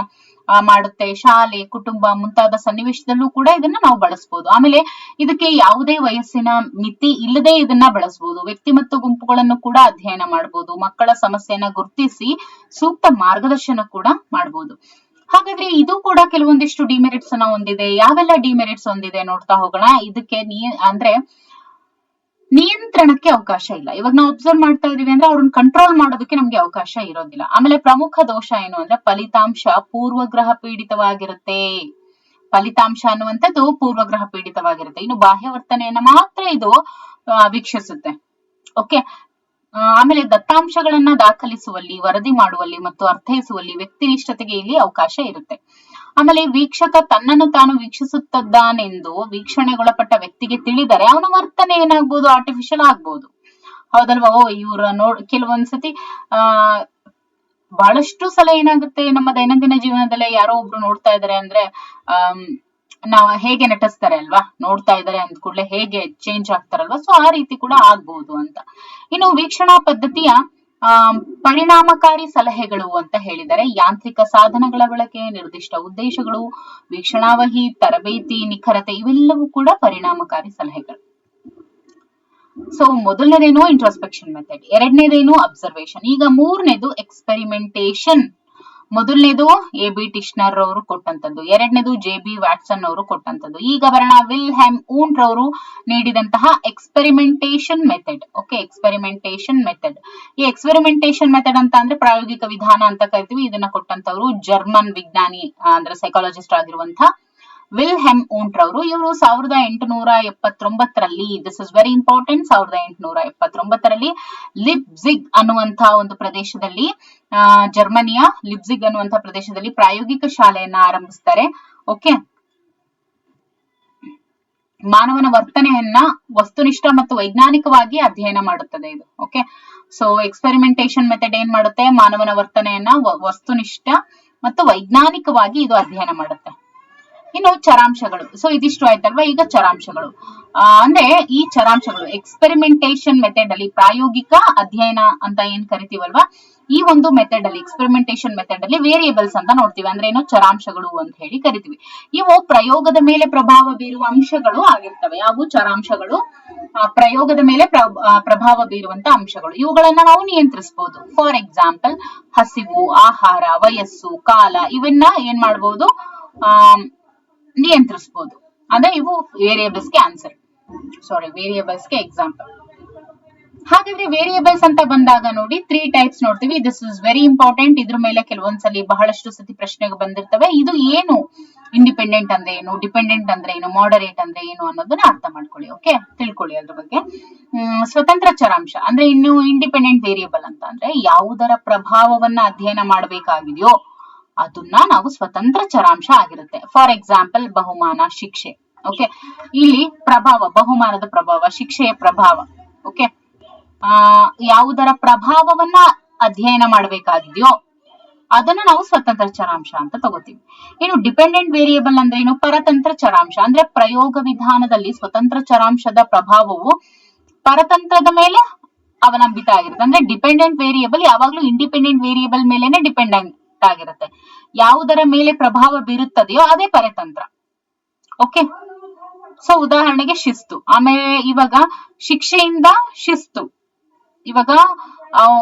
ಮಾಡುತ್ತೆ, ಶಾಲೆ, ಕುಟುಂಬ ಮುಂತಾದ ಸನ್ನಿವೇಶದಲ್ಲೂ ಕೂಡ ಇದನ್ನ ನಾವು ಬಳಸಬಹುದು. ಆಮೇಲೆ ಇದಕ್ಕೆ ಯಾವುದೇ ವಯಸ್ಸಿನ ಮಿತಿ ಇಲ್ಲದೆ ಇದನ್ನ ಬಳಸಬಹುದು. ವ್ಯಕ್ತಿ ಮತ್ತು ಗುಂಪುಗಳನ್ನು ಕೂಡ ಅಧ್ಯಯನ ಮಾಡಬಹುದು, ಮಕ್ಕಳ ಸಮಸ್ಯೆಯನ್ನ ಗುರುತಿಸಿ ಸೂಕ್ತ ಮಾರ್ಗದರ್ಶನ ಕೂಡ ಮಾಡಬಹುದು. ಹಾಗಾದ್ರೆ ಇದು ಕೂಡ ಕೆಲವೊಂದಿಷ್ಟು ಡಿಮೆರಿಟ್ಸ್ ಅನ್ನ ಹೊಂದಿದೆ. ಯಾವೆಲ್ಲ ಡಿಮೆರಿಟ್ಸ್ ಹೊಂದಿದೆ ನೋಡ್ತಾ ಹೋಗೋಣ. ಇದಕ್ಕೆ ಅಂದ್ರೆ ನಿಯಂತ್ರಣಕ್ಕೆ ಅವಕಾಶ ಇಲ್ಲ. ಇವಾಗ ನಾವು ಅಬ್ಸರ್ವ್ ಮಾಡ್ತಾ ಇದೀವಿ ಅಂದ್ರೆ ಅವ್ರನ್ನ ಕಂಟ್ರೋಲ್ ಮಾಡೋದಕ್ಕೆ ನಮ್ಗೆ ಅವಕಾಶ ಇರೋದಿಲ್ಲ. ಆಮೇಲೆ ಪ್ರಮುಖ ದೋಷ ಏನು ಅಂದ್ರೆ, ಫಲಿತಾಂಶ ಪೂರ್ವಗ್ರಹ ಪೀಡಿತವಾಗಿರುತ್ತೆ. ಫಲಿತಾಂಶ ಅನ್ನುವಂಥದ್ದು ಪೂರ್ವಗ್ರಹ ಪೀಡಿತವಾಗಿರುತ್ತೆ. ಇನ್ನು ಬಾಹ್ಯ ವರ್ತನೆಯನ್ನ ಮಾತ್ರ ಇದು ವೀಕ್ಷಿಸುತ್ತೆ. ಓಕೆ, ಆಮೇಲೆ ದತ್ತಾಂಶಗಳನ್ನ ದಾಖಲಿಸುವಲ್ಲಿ, ವರದಿ ಮಾಡುವಲ್ಲಿ ಮತ್ತು ಅರ್ಥೈಸುವಲ್ಲಿ ವ್ಯಕ್ತಿನಿಷ್ಠತೆಗೆ ಇಲ್ಲಿ ಅವಕಾಶ ಇರುತ್ತೆ. ಆಮೇಲೆ ವೀಕ್ಷಕ ತನ್ನನ್ನು ತಾನು ವೀಕ್ಷಿಸುತ್ತಿದ್ದಾನೆಂದು ವೀಕ್ಷಣೆಗೊಳಪಟ್ಟ ವ್ಯಕ್ತಿಗೆ ತಿಳಿದರೆ ಅವನ ವರ್ತನೆ ಏನಾಗ್ಬೋದು, ಆರ್ಟಿಫಿಷಿಯಲ್ ಆಗ್ಬೋದು. ಹೌದಲ್ವಾ? ಇವ್ರ ಕೆಲವೊಂದ್ಸತಿ ಬಹಳಷ್ಟು ಸಲ ಏನಾಗುತ್ತೆ, ನಮ್ಮ ದೈನಂದಿನ ಜೀವನದಲ್ಲೇ ಯಾರೋ ಒಬ್ರು ನೋಡ್ತಾ ಇದಾರೆ ಅಂದ್ರೆ ನಾವ್ ಹೇಗೆ ನಟಿಸ್ತಾರೆ ಅಲ್ವಾ, ನೋಡ್ತಾ ಇದಾರೆ ಅಂದ ಕೂಡಲೇ ಹೇಗೆ ಚೇಂಜ್ ಆಗ್ತಾರಲ್ವಾ, ಸೊ ಆ ರೀತಿ ಕೂಡ ಆಗ್ಬಹುದು ಅಂತ. ಇನ್ನು ವೀಕ್ಷಣಾ ಪದ್ಧತಿಯ ಪರಿಣಾಮಕಾರಿ ಸಲಹೆಗಳು ಅಂತ ಹೇಳಿದರೆ ಯಾಂತ್ರಿಕ ಸಾಧನಗಳ ಬಳಕೆ, ನಿರ್ದಿಷ್ಟ ಉದ್ದೇಶಗಳು, ವೀಕ್ಷಣಾವಹಿ, ತರಬೇತಿ, ನಿಖರತೆ ಇವೆಲ್ಲವೂ ಕೂಡ ಪರಿಣಾಮಕಾರಿ ಸಲಹೆಗಳು. ಸೊ ಮೊದಲನೇದೇನು ಇಂಟ್ರೋಸ್ಪೆಕ್ಷನ್ ಮೆಥಡ್, ಎರಡನೇದೇನು ಅಬ್ಸರ್ವೇಷನ್, ಈಗ ಮೂರನೇದು ಎಕ್ಸ್ಪೆರಿಮೆಂಟೇಷನ್. ಮೊದಲನೇದು AB ಟಿಶ್ನರ್ ಅವರು ಕೊಟ್ಟಂತದ್ದು, ಎರಡನೇದು JB ವ್ಯಾಟ್ಸನ್ ಅವರು ಕೊಟ್ಟಂತದ್ದು. ಈಗ ಬರೋಣ ವಿಲ್ಹೆಮ್ ಊಂಟ್ ಅವರು ನೀಡಿದಂತಹ experimentation method. Okay, experimentation method. ಈ ಎಕ್ಸ್ಪೆರಿಮೆಂಟೇಷನ್ ಮೆಥಡ್ ಅಂತ ಅಂದ್ರೆ ಪ್ರಾಯೋಗಿಕ ವಿಧಾನ ಅಂತ ಕರಿತೀವಿ. ಇದನ್ನ ಕೊಟ್ಟಂತವರು ಜರ್ಮನ್ ವಿಜ್ಞಾನಿ ಅಂದ್ರೆ ಸೈಕಾಲಜಿಸ್ಟ್ ಆಗಿರುವಂತಹ ವಿಲ್ಹೆಮ್ ಊಂಟ್ ರವರು. ಇವರು 1879ರಲ್ಲಿ, ದಿಸ್ ಇಸ್ ವೆರಿ ಇಂಪಾರ್ಟೆಂಟ್, 1879ರಲ್ಲಿ ಲಿಪ್ಜಿಗ್ ಅನ್ನುವಂತಹ ಒಂದು ಪ್ರದೇಶದಲ್ಲಿ, ಜರ್ಮನಿಯ ಲಿಪ್ಜಿಗ್ ಅನ್ನುವಂತಹ ಪ್ರದೇಶದಲ್ಲಿ ಪ್ರಾಯೋಗಿಕ ಶಾಲೆಯನ್ನ ಆರಂಭಿಸ್ತಾರೆ. ಓಕೆ, ಮಾನವನ ವರ್ತನೆಯನ್ನ ವಸ್ತುನಿಷ್ಠ ಮತ್ತು ವೈಜ್ಞಾನಿಕವಾಗಿ ಅಧ್ಯಯನ ಮಾಡುತ್ತದೆ ಇದು. ಓಕೆ, ಸೊ ಎಕ್ಸ್ಪೆರಿಮೆಂಟೇಷನ್ ಮೆಥಡ್ ಏನ್ ಮಾಡುತ್ತೆ, ಮಾನವನ ವರ್ತನೆಯನ್ನ ವಸ್ತುನಿಷ್ಠ ಮತ್ತು ವೈಜ್ಞಾನಿಕವಾಗಿ ಇದು ಅಧ್ಯಯನ ಮಾಡುತ್ತೆ. ಇನ್ನು ಚರಾಂಶಗಳು. ಸೊ ಇದಿಷ್ಟು ಆಯ್ತಲ್ವಾ. ಈಗ ಚರಾಂಶಗಳು ಅಂದ್ರೆ ಈ ಚರಾಂಶಗಳು ಎಕ್ಸ್ಪೆರಿಮೆಂಟೇಷನ್ ಮೆಥಡ್ ಅಲ್ಲಿ, ಪ್ರಾಯೋಗಿಕ ಅಧ್ಯಯನ ಅಂತ ಏನ್ ಕರಿತೀವಲ್ವಾ, ಈ ಒಂದು ಮೆಥಡ್ ಅಲ್ಲಿ, ಎಕ್ಸ್ಪೆರಿಮೆಂಟೇಷನ್ ಮೆಥಡ್ ಅಲ್ಲಿ ವೇರಿಯೇಬಲ್ಸ್ ಅಂತ ನೋಡ್ತೀವಿ. ಅಂದ್ರೆ ಏನು, ಚರಾಂಶಗಳು ಅಂತ ಹೇಳಿ ಕರಿತೀವಿ. ಇವು ಪ್ರಯೋಗದ ಮೇಲೆ ಪ್ರಭಾವ ಬೀರುವ ಅಂಶಗಳು ಆಗಿರ್ತವೆ. ಯಾವ ಚರಾಂಶಗಳು ಪ್ರಯೋಗದ ಮೇಲೆ ಪ್ರಭಾವ ಬೀರುವಂತ ಅಂಶಗಳು. ಇವುಗಳನ್ನ ನಾವು ನಿಯಂತ್ರಿಸಬಹುದು. ಫಾರ್ ಎಕ್ಸಾಂಪಲ್, ಹಸಿವು, ಆಹಾರ, ವಯಸ್ಸು, ಕಾಲ ಇವನ್ನ ಏನ್ ಮಾಡಬಹುದು, ನಿಯಂತ್ರಿಸಬಹುದು. ಅಂದ್ರೆ ಇವು ವೇರಿಯೇಬಲ್ಸ್ಗೆ ಆನ್ಸರ್, ವೇರಿಯೇಬಲ್ಸ್ಗೆ ಎಕ್ಸಾಂಪಲ್. ಹಾಗಾದ್ರೆ ವೇರಿಯೇಬಲ್ಸ್ ಅಂತ ಬಂದಾಗ ನೋಡಿ 3 ಟೈಪ್ಸ್ ನೋಡ್ತೀವಿ. This is very important. ಇದ್ರ ಮೇಲೆ ಕೆಲವೊಂದ್ಸಲಿ ಬಹಳಷ್ಟು ಸತಿ ಪ್ರಶ್ನೆಗೆ ಬಂದಿರ್ತವೆ. ಇದು ಏನು, ಇಂಡಿಪೆಂಡೆಂಟ್ ಅಂದ್ರೆ ಏನು, ಡಿಪೆಂಡೆಂಟ್ ಅಂದ್ರೆ ಏನು, ಮಾಡರೇಟ್ ಅಂದ್ರೆ ಏನು ಅನ್ನೋದನ್ನ ಅರ್ಥ ಮಾಡ್ಕೊಳ್ಳಿ. ಓಕೆ, ತಿಳ್ಕೊಳ್ಳಿ ಅದ್ರ ಬಗ್ಗೆ. ಸ್ವತಂತ್ರ ಚರಾಂಶ ಅಂದ್ರೆ ಇನ್ನು ಇಂಡಿಪೆಂಡೆಂಟ್ ವೇರಿಯೇಬಲ್ ಅಂತ ಅಂದ್ರೆ ಯಾವುದರ ಪ್ರಭಾವವನ್ನ ಅಧ್ಯಯನ ಮಾಡಬೇಕಾಗಿದೆಯೋ ಅದನ್ನ ನಾವು ಸ್ವತಂತ್ರ ಚರಾಂಶ ಆಗಿರುತ್ತೆ. ಫಾರ್ ಎಕ್ಸಾಂಪಲ್, ಬಹುಮಾನ, ಶಿಕ್ಷೆ. ಓಕೆ, ಇಲ್ಲಿ ಪ್ರಭಾವ, ಬಹುಮಾನದ ಪ್ರಭಾವ, ಶಿಕ್ಷೆಯ ಪ್ರಭಾವ. ಓಕೆ, ಯಾವುದರ ಪ್ರಭಾವವನ್ನ ಅಧ್ಯಯನ ಮಾಡಬೇಕಾಗಿದೆಯೋ ಅದನ್ನ ನಾವು ಸ್ವತಂತ್ರ ಚರಾಂಶ ಅಂತ ತಗೋತೀವಿ. ಇನ್ನು ಡಿಪೆಂಡೆಂಟ್ ವೇರಿಯೇಬಲ್ ಅಂದ್ರೆ ಏನು, ಪರತಂತ್ರ ಚರಾಂಶ. ಅಂದ್ರೆ ಪ್ರಯೋಗ ವಿಧಾನದಲ್ಲಿ ಸ್ವತಂತ್ರ ಚರಾಂಶದ ಪ್ರಭಾವವು ಪರತಂತ್ರದ ಮೇಲೆ ಅವಲಂಬಿತ ಆಗಿರುತ್ತೆ. ಅಂದ್ರೆ ಡಿಪೆಂಡೆಂಟ್ ವೇರಿಯೇಬಲ್ ಯಾವಾಗ್ಲೂ ಇಂಡಿಪೆಂಡೆಂಟ್ ವೇರಿಯೇಬಲ್ ಮೇಲೆನೆ ಡಿಪೆಂಡೆಂಟ್ ಆಗಿರುತ್ತೆ. ಯಾವುದರ ಮೇಲೆ ಪ್ರಭಾವ ಬೀರುತ್ತದೆಯೋ ಅದೇ ಪರತಂತ್ರ. ಓಕೆ, ಸೊ ಉದಾಹರಣೆಗೆ ಶಿಸ್ತು. ಆಮೇಲೆ ಇವಾಗ ಶಿಕ್ಷೆಯಿಂದ ಶಿಸ್ತು. ಇವಾಗ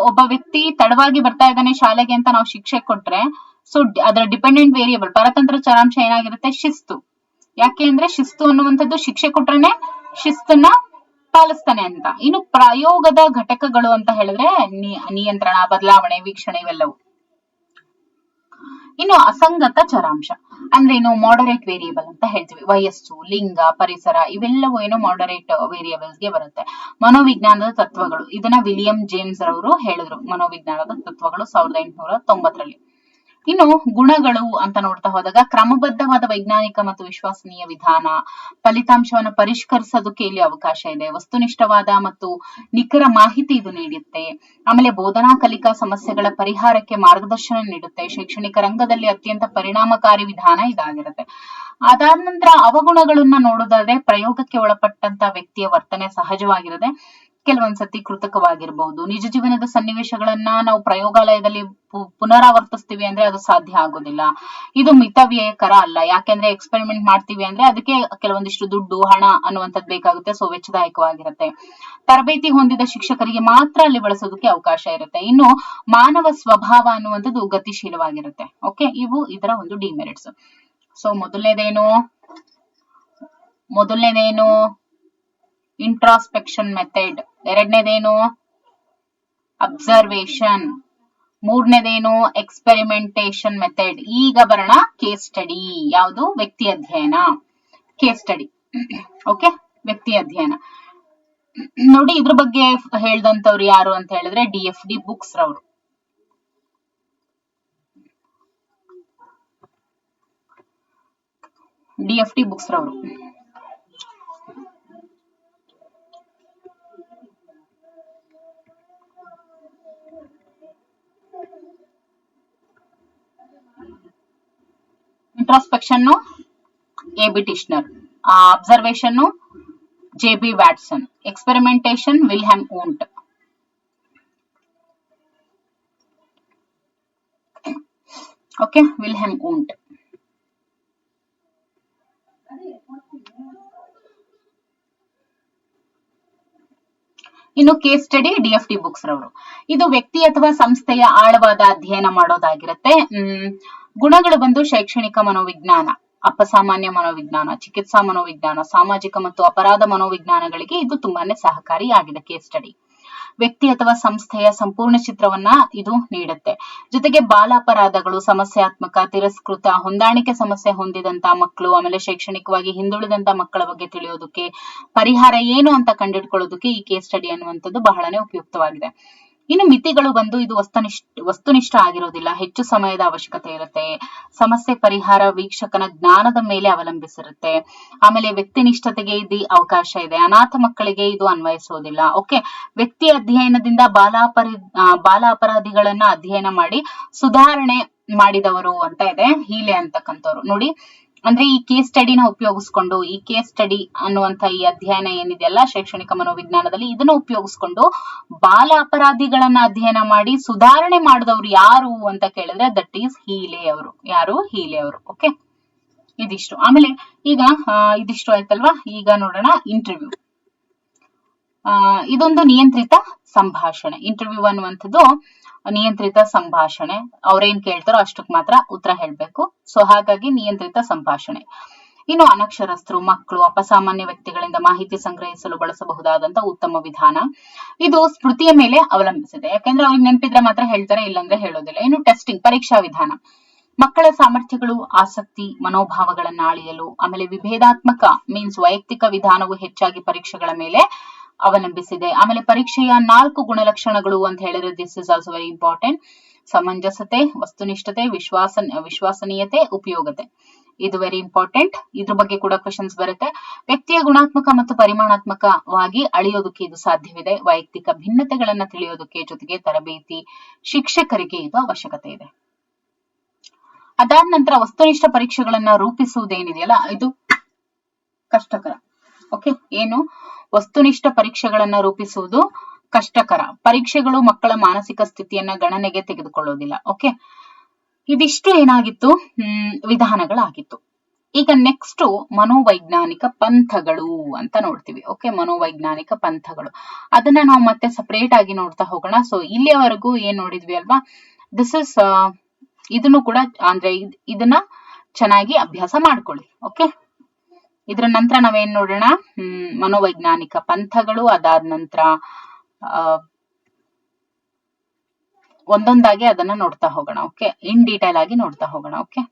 ಒಬ್ಬ ವ್ಯಕ್ತಿ ತಡವಾಗಿ ಬರ್ತಾ ಇದ್ದಾನೆ ಶಾಲೆಗೆ ಅಂತ ನಾವು ಶಿಕ್ಷೆ ಕೊಟ್ರೆ, ಸೊ ಅದರ ಡಿಪೆಂಡೆಂಟ್ ವೇರಿಯೇಬಲ್ ಪರತಂತ್ರ ಚರಾಂಶ ಏನಾಗಿರುತ್ತೆ, ಶಿಸ್ತು. ಯಾಕೆ ಅಂದ್ರೆ ಶಿಸ್ತು ಅನ್ನುವಂಥದ್ದು ಶಿಕ್ಷೆ ಕೊಟ್ರೇನೆ ಶಿಸ್ತನ್ನ ಪಾಲಿಸ್ತಾನೆ ಅಂತ. ಇನ್ನು ಪ್ರಯೋಗದ ಘಟಕಗಳು ಅಂತ ಹೇಳಿದ್ರೆ ನಿಯಂತ್ರಣ, ಬದಲಾವಣೆ, ವೀಕ್ಷಣೆ ಇವೆಲ್ಲವೂ. ಇನ್ನು ಅಸಂಗತ ಚರಾಂಶ ಅಂದ್ರೆ ಏನು, ಮಾಡರೇಟ್ ವೇರಿಯೇಬಲ್ ಅಂತ ಹೇಳ್ತೀವಿ. ವಯಸ್ಸು, ಲಿಂಗ, ಪರಿಸರ ಇವೆಲ್ಲವೂ ಏನು ಮಾಡರೇಟ್ ವೇರಿಯೇಬಲ್ಸ್ ಗೆ ಬರುತ್ತೆ. ಮನೋವಿಜ್ಞಾನದ ತತ್ವಗಳು, ಇದನ್ನ ವಿಲಿಯಂ ಜೇಮ್ಸ್ ಅವರು ಹೇಳಿದ್ರು. ಮನೋವಿಜ್ಞಾನದ ತತ್ವಗಳು 1890ರಲ್ಲಿ. ಇನ್ನು ಗುಣಗಳು ಅಂತ ನೋಡ್ತಾ ಹೋದಾಗ ಕ್ರಮಬದ್ಧವಾದ ವೈಜ್ಞಾನಿಕ ಮತ್ತು ವಿಶ್ವಸನೀಯ ವಿಧಾನ, ಫಲಿತಾಂಶವನ್ನು ಪರಿಷ್ಕರಿಸೋದಕ್ಕೆ ಇಲ್ಲಿ ಅವಕಾಶ ಇದೆ. ವಸ್ತುನಿಷ್ಠವಾದ ಮತ್ತು ನಿಖರ ಮಾಹಿತಿ ಇದು ನೀಡುತ್ತೆ. ಆಮೇಲೆ ಬೋಧನಾ ಕಲಿಕಾ ಸಮಸ್ಯೆಗಳ ಪರಿಹಾರಕ್ಕೆ ಮಾರ್ಗದರ್ಶನ ನೀಡುತ್ತೆ. ಶೈಕ್ಷಣಿಕ ರಂಗದಲ್ಲಿ ಅತ್ಯಂತ ಪರಿಣಾಮಕಾರಿ ವಿಧಾನ ಇದಾಗಿರುತ್ತೆ. ಅದಾದ ನಂತರ ಅವಗುಣಗಳನ್ನ ನೋಡೋದಾದ್ರೆ ಪ್ರಯೋಗಕ್ಕೆ ಒಳಪಟ್ಟಂತ ವ್ಯಕ್ತಿಯ ವರ್ತನೆ ಸಹಜವಾಗಿರದೆ ಕೆಲವೊಂದ್ಸತಿ ಕೃತಕವಾಗಿರಬಹುದು. ನಿಜ ಜೀವನದ ಸನ್ನಿವೇಶಗಳನ್ನ ನಾವು ಪ್ರಯೋಗಾಲಯದಲ್ಲಿ ಪುನರಾವರ್ತಿಸ್ತೀವಿ ಅಂದ್ರೆ ಅದು ಸಾಧ್ಯ ಆಗೋದಿಲ್ಲ. ಇದು ಮಿತವ್ಯಯಕರ ಅಲ್ಲ. ಯಾಕೆಂದ್ರೆ ಎಕ್ಸ್ಪೆರಿಮೆಂಟ್ ಮಾಡ್ತೀವಿ ಅಂದ್ರೆ ಅದಕ್ಕೆ ಕೆಲವೊಂದಿಷ್ಟು ದುಡ್ಡು, ಹಣ ಅನ್ನುವಂಥದ್ದು ಬೇಕಾಗುತ್ತೆ. ಸೊ ವೆಚ್ಚದಾಯಕವಾಗಿರುತ್ತೆ. ತರಬೇತಿ ಹೊಂದಿದ ಶಿಕ್ಷಕರಿಗೆ ಮಾತ್ರ ಅಲ್ಲಿ ಬಳಸೋದಕ್ಕೆ ಅವಕಾಶ ಇರುತ್ತೆ. ಇನ್ನು ಮಾನವ ಸ್ವಭಾವ ಅನ್ನುವಂಥದ್ದು ಗತಿಶೀಲವಾಗಿರುತ್ತೆ. ಓಕೆ, ಇವು ಇದರ ಒಂದು ಡಿಮೆರಿಟ್ಸ್. ಸೊ ಮೊದಲನೇದೇನು ಇಂಟ್ರಾಸ್ಪೆಕ್ಷನ್ ಮೆಥಡ್, ಎರಡನೇದೇನು ಅಬ್ಸರ್ವೇಷನ್, ಮೂರನೇದೇನು ಎಕ್ಸ್ಪೆರಿಮೆಂಟೇಷನ್ ಮೆಥಡ್. ಈಗ ಬರೋಣ ಕೇಸ್ ಸ್ಟಡಿ. ಯಾವುದು, ವ್ಯಕ್ತಿ ಅಧ್ಯಯನ, ಕೇಸ್ ಸ್ಟಡಿ. ಓಕೆ, ವ್ಯಕ್ತಿ ಅಧ್ಯಯನ. ನೋಡಿ ಇದ್ರ ಬಗ್ಗೆ ಹೇಳ್ದಂತವ್ರು ಯಾರು ಅಂತ ಹೇಳಿದ್ರೆ DFD ಬುಕ್ಸ್ ರವರು. DFD ಬುಕ್ಸ್ ರವರು. Introspection AB Titchener, observation JB Watson, experimentation Wilhelm Wundt. Okay, Wilhelm Wundt. ಇನ್ನು ಕೇಸ್ ಸ್ಟಡಿ DFD ಬುಕ್ಸ್ ರವರು. ಇದು ವ್ಯಕ್ತಿ ಅಥವಾ ಸಂಸ್ಥೆಯ ಆಳವಾದ ಅಧ್ಯಯನ ಮಾಡೋದಾಗಿರುತ್ತೆ. ಗುಣಗಳು ಬಂದು ಶೈಕ್ಷಣಿಕ ಮನೋವಿಜ್ಞಾನ, ಅಪಸಾಮಾನ್ಯ ಮನೋವಿಜ್ಞಾನ, ಚಿಕಿತ್ಸಾ ಮನೋವಿಜ್ಞಾನ, ಸಾಮಾಜಿಕ ಮತ್ತು ಅಪರಾಧ ಮನೋವಿಜ್ಞಾನಗಳಿಗೆ ಇದು ತುಂಬಾನೇ ಸಹಕಾರಿಯಾಗಿದೆ ಕೇಸ್ ಸ್ಟಡಿ. ವ್ಯಕ್ತಿ ಅಥವಾ ಸಂಸ್ಥೆಯ ಸಂಪೂರ್ಣ ಚಿತ್ರವನ್ನ ಇದು ನೀಡುತ್ತೆ. ಜೊತೆಗೆ ಬಾಲ ಅಪರಾಧಗಳು, ಸಮಸ್ಯಾತ್ಮಕ, ತಿರಸ್ಕೃತ, ಹೊಂದಾಣಿಕೆ ಸಮಸ್ಯೆ ಹೊಂದಿದಂತ ಮಕ್ಕಳು, ಆಮೇಲೆ ಶೈಕ್ಷಣಿಕವಾಗಿ ಹಿಂದುಳಿದಂತ ಮಕ್ಕಳ ಬಗ್ಗೆ ತಿಳಿಯೋದಕ್ಕೆ, ಪರಿಹಾರ ಏನು ಅಂತ ಕಂಡುಹಿಡ್ಕೊಳ್ಳೋದಕ್ಕೆ ಈ ಕೇಸ್ ಸ್ಟಡಿ ಅನ್ನುವಂಥದ್ದು ಬಹಳನೇ ಉಪಯುಕ್ತವಾಗಿದೆ. ಇನ್ನು ಮಿತಿಗಳು ಬಂದು ಇದು ವಸ್ತುನಿಷ್ಠ ಆಗಿರೋದಿಲ್ಲ, ಹೆಚ್ಚು ಸಮಯದ ಅವಶ್ಯಕತೆ ಇರುತ್ತೆ, ಸಮಸ್ಯೆ ಪರಿಹಾರ ವೀಕ್ಷಕನ ಜ್ಞಾನದ ಮೇಲೆ ಅವಲಂಬಿಸಿರುತ್ತೆ, ಆಮೇಲೆ ವ್ಯಕ್ತಿನಿಷ್ಠತೆಗೆ ಇದು ಅವಕಾಶ ಇದೆ, ಅನಾಥ ಮಕ್ಕಳಿಗೆ ಇದು ಅನ್ವಯಿಸೋದಿಲ್ಲ. ಓಕೆ, ವ್ಯಕ್ತಿ ಅಧ್ಯಯನದಿಂದ ಬಾಲ ಅಪರಾಧಿಗಳನ್ನ ಅಧ್ಯಯನ ಮಾಡಿ ಸುಧಾರಣೆ ಮಾಡಿದವರು ಅಂತ ಇದೆ ಹೀಲೆ ಅಂತಕ್ಕಂಥವ್ರು. ನೋಡಿ, ಅಂದ್ರೆ ಈ ಕೇಸ್ ಸ್ಟಡಿನ ಉಪಯೋಗಿಸ್ಕೊಂಡು, ಈ ಕೇಸ್ ಸ್ಟಡಿ ಅನ್ನುವಂತ ಈ ಅಧ್ಯಯನ ಏನಿದೆಯಲ್ಲ ಶೈಕ್ಷಣಿಕ ಮನೋವಿಜ್ಞಾನದಲ್ಲಿ, ಇದನ್ನ ಉಪಯೋಗಿಸ್ಕೊಂಡು ಬಾಲ ಅಪರಾಧಿಗಳನ್ನ ಅಧ್ಯಯನ ಮಾಡಿ ಸುಧಾರಣೆ ಮಾಡಿದವರು ಯಾರು ಅಂತ ಕೇಳಿದ್ರೆ ದಟ್ ಈಸ್ ಹೀಲೆ ಅವರು. ಯಾರು? ಹೀಲೆ ಅವರು. ಓಕೆ, ಇದಿಷ್ಟು. ಆಮೇಲೆ ಈಗ ಇದಿಷ್ಟು ಆಯ್ತಲ್ವಾ, ಈಗ ನೋಡೋಣ ಇಂಟರ್ವ್ಯೂ. ಇದೊಂದು ನಿಯಂತ್ರಿತ ಸಂಭಾಷಣೆ. ಇಂಟರ್ವ್ಯೂ ಅನ್ನುವಂಥದ್ದು ನಿಯಂತ್ರಿತ ಸಂಭಾಷಣೆ. ಅವ್ರೇನ್ ಕೇಳ್ತಾರೋ ಅಷ್ಟಕ್ಕೆ ಮಾತ್ರ ಉತ್ತರ ಹೇಳ್ಬೇಕು. ಸೊ ಹಾಗಾಗಿ ನಿಯಂತ್ರಿತ ಸಂಭಾಷಣೆ. ಇನ್ನು ಅನಕ್ಷರಸ್ಥರು, ಮಕ್ಕಳು, ಅಪಸಾಮಾನ್ಯ ವ್ಯಕ್ತಿಗಳಿಂದ ಮಾಹಿತಿ ಸಂಗ್ರಹಿಸಲು ಬಳಸಬಹುದಾದಂತ ಉತ್ತಮ ವಿಧಾನ. ಇದು ಸ್ಮೃತಿಯ ಮೇಲೆ ಅವಲಂಬಿಸಿದೆ, ಯಾಕಂದ್ರೆ ಅವ್ರಿಗೆ ನೆನಪಿದ್ರೆ ಮಾತ್ರ ಹೇಳ್ತಾರೆ, ಇಲ್ಲಾಂದ್ರೆ ಹೇಳೋದಿಲ್ಲ. ಇನ್ನು ಟೆಸ್ಟಿಂಗ್, ಪರೀಕ್ಷಾ ವಿಧಾನ. ಮಕ್ಕಳ ಸಾಮರ್ಥ್ಯಗಳು, ಆಸಕ್ತಿ, ಮನೋಭಾವಗಳನ್ನ ಅಳೆಯಲು. ಆಮೇಲೆ ವಿಭೇದಾತ್ಮಕ ಮೀನ್ಸ್ ವೈಯಕ್ತಿಕ ವಿಧಾನವು ಹೆಚ್ಚಾಗಿ ಪರೀಕ್ಷೆಗಳ ಮೇಲೆ ಅವಲಂಬಿಸಿದೆ. ಆಮೇಲೆ ಪರೀಕ್ಷೆಯ 4 ಗುಣಲಕ್ಷಣಗಳು ಅಂತ ಹೇಳಿದ್ರೆ this is also very important. ಸಮಂಜಸತೆ, ವಸ್ತುನಿಷ್ಠತೆ, ವಿಶ್ವಾಸನೀಯತೆ, ಉಪಯೋಗತೆ. ಇದು ವೆರಿ ಇಂಪಾರ್ಟೆಂಟ್. ಇದ್ರ ಬಗ್ಗೆ ಕೂಡ ಕ್ವೆಶನ್ಸ್ ಬರುತ್ತೆ. ವ್ಯಕ್ತಿಯ ಗುಣಾತ್ಮಕ ಮತ್ತು ಪರಿಮಾಣಾತ್ಮಕವಾಗಿ ಅಳೆಯೋದಕ್ಕೆ ಇದು ಸಾಧ್ಯವಿದೆ. ವೈಯಕ್ತಿಕ ಭಿನ್ನತೆಗಳನ್ನ ತಿಳಿಯೋದಕ್ಕೆ, ಜೊತೆಗೆ ತರಬೇತಿ, ಶಿಕ್ಷಕರಿಗೆ ಇದು ಅವಶ್ಯಕತೆ ಇದೆ. ಅದಾದ ನಂತರ ವಸ್ತುನಿಷ್ಠ ಪರೀಕ್ಷೆಗಳನ್ನ ರೂಪಿಸುವುದೇನಿದೆಯಲ್ಲ ಇದು ಕಷ್ಟಕರ. ಓಕೆ, ಏನು? ವಸ್ತುನಿಷ್ಠ ಪರೀಕ್ಷೆಗಳನ್ನ ರೂಪಿಸುವುದು ಕಷ್ಟಕರ. ಪರೀಕ್ಷೆಗಳು ಮಕ್ಕಳ ಮಾನಸಿಕ ಸ್ಥಿತಿಯನ್ನ ಗಣನೆಗೆ ತೆಗೆದುಕೊಳ್ಳೋದಿಲ್ಲ. ಓಕೆ, ಇದಿಷ್ಟು ಏನಾಗಿತ್ತು? ವಿಧಾನಗಳಾಗಿತ್ತು. ಈಗ ನೆಕ್ಸ್ಟ್ ಮನೋವೈಜ್ಞಾನಿಕ ಪಂಥಗಳು ಅಂತ ನೋಡ್ತೀವಿ. ಓಕೆ, ಮನೋವೈಜ್ಞಾನಿಕ ಪಂಥಗಳು, ಅದನ್ನ ನಾವು ಮತ್ತೆ ಸಪರೇಟ್ ಆಗಿ ನೋಡ್ತಾ ಹೋಗೋಣ. ಸೊ ಇಲ್ಲಿಯವರೆಗೂ ಏನ್ ನೋಡಿದ್ವಿ ಅಲ್ವಾ, ದಿಸ್ ಇಸ್ ಇದನ್ನು ಕೂಡ ಅಂದ್ರೆ ಇದನ್ನ ಚೆನ್ನಾಗಿ ಅಭ್ಯಾಸ ಮಾಡ್ಕೊಳ್ಳಿ. ಓಕೆ, ಇದ್ರ ನಂತರ ನಾವೇನ್ ನೋಡೋಣ, ಮನೋವೈಜ್ಞಾನಿಕ ಪಂಥಗಳು. ಅದಾದ ನಂತರ ಒಂದೊಂದಾಗಿ ಅದನ್ನ ನೋಡ್ತಾ ಹೋಗೋಣ. ಓಕೆ, ಇನ್ ಡೀಟೇಲ್ ಆಗಿ ನೋಡ್ತಾ ಹೋಗೋಣ. Okay,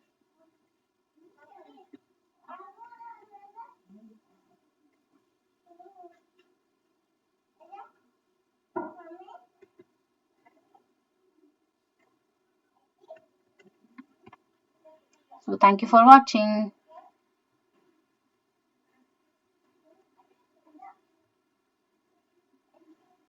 so thank you for watching.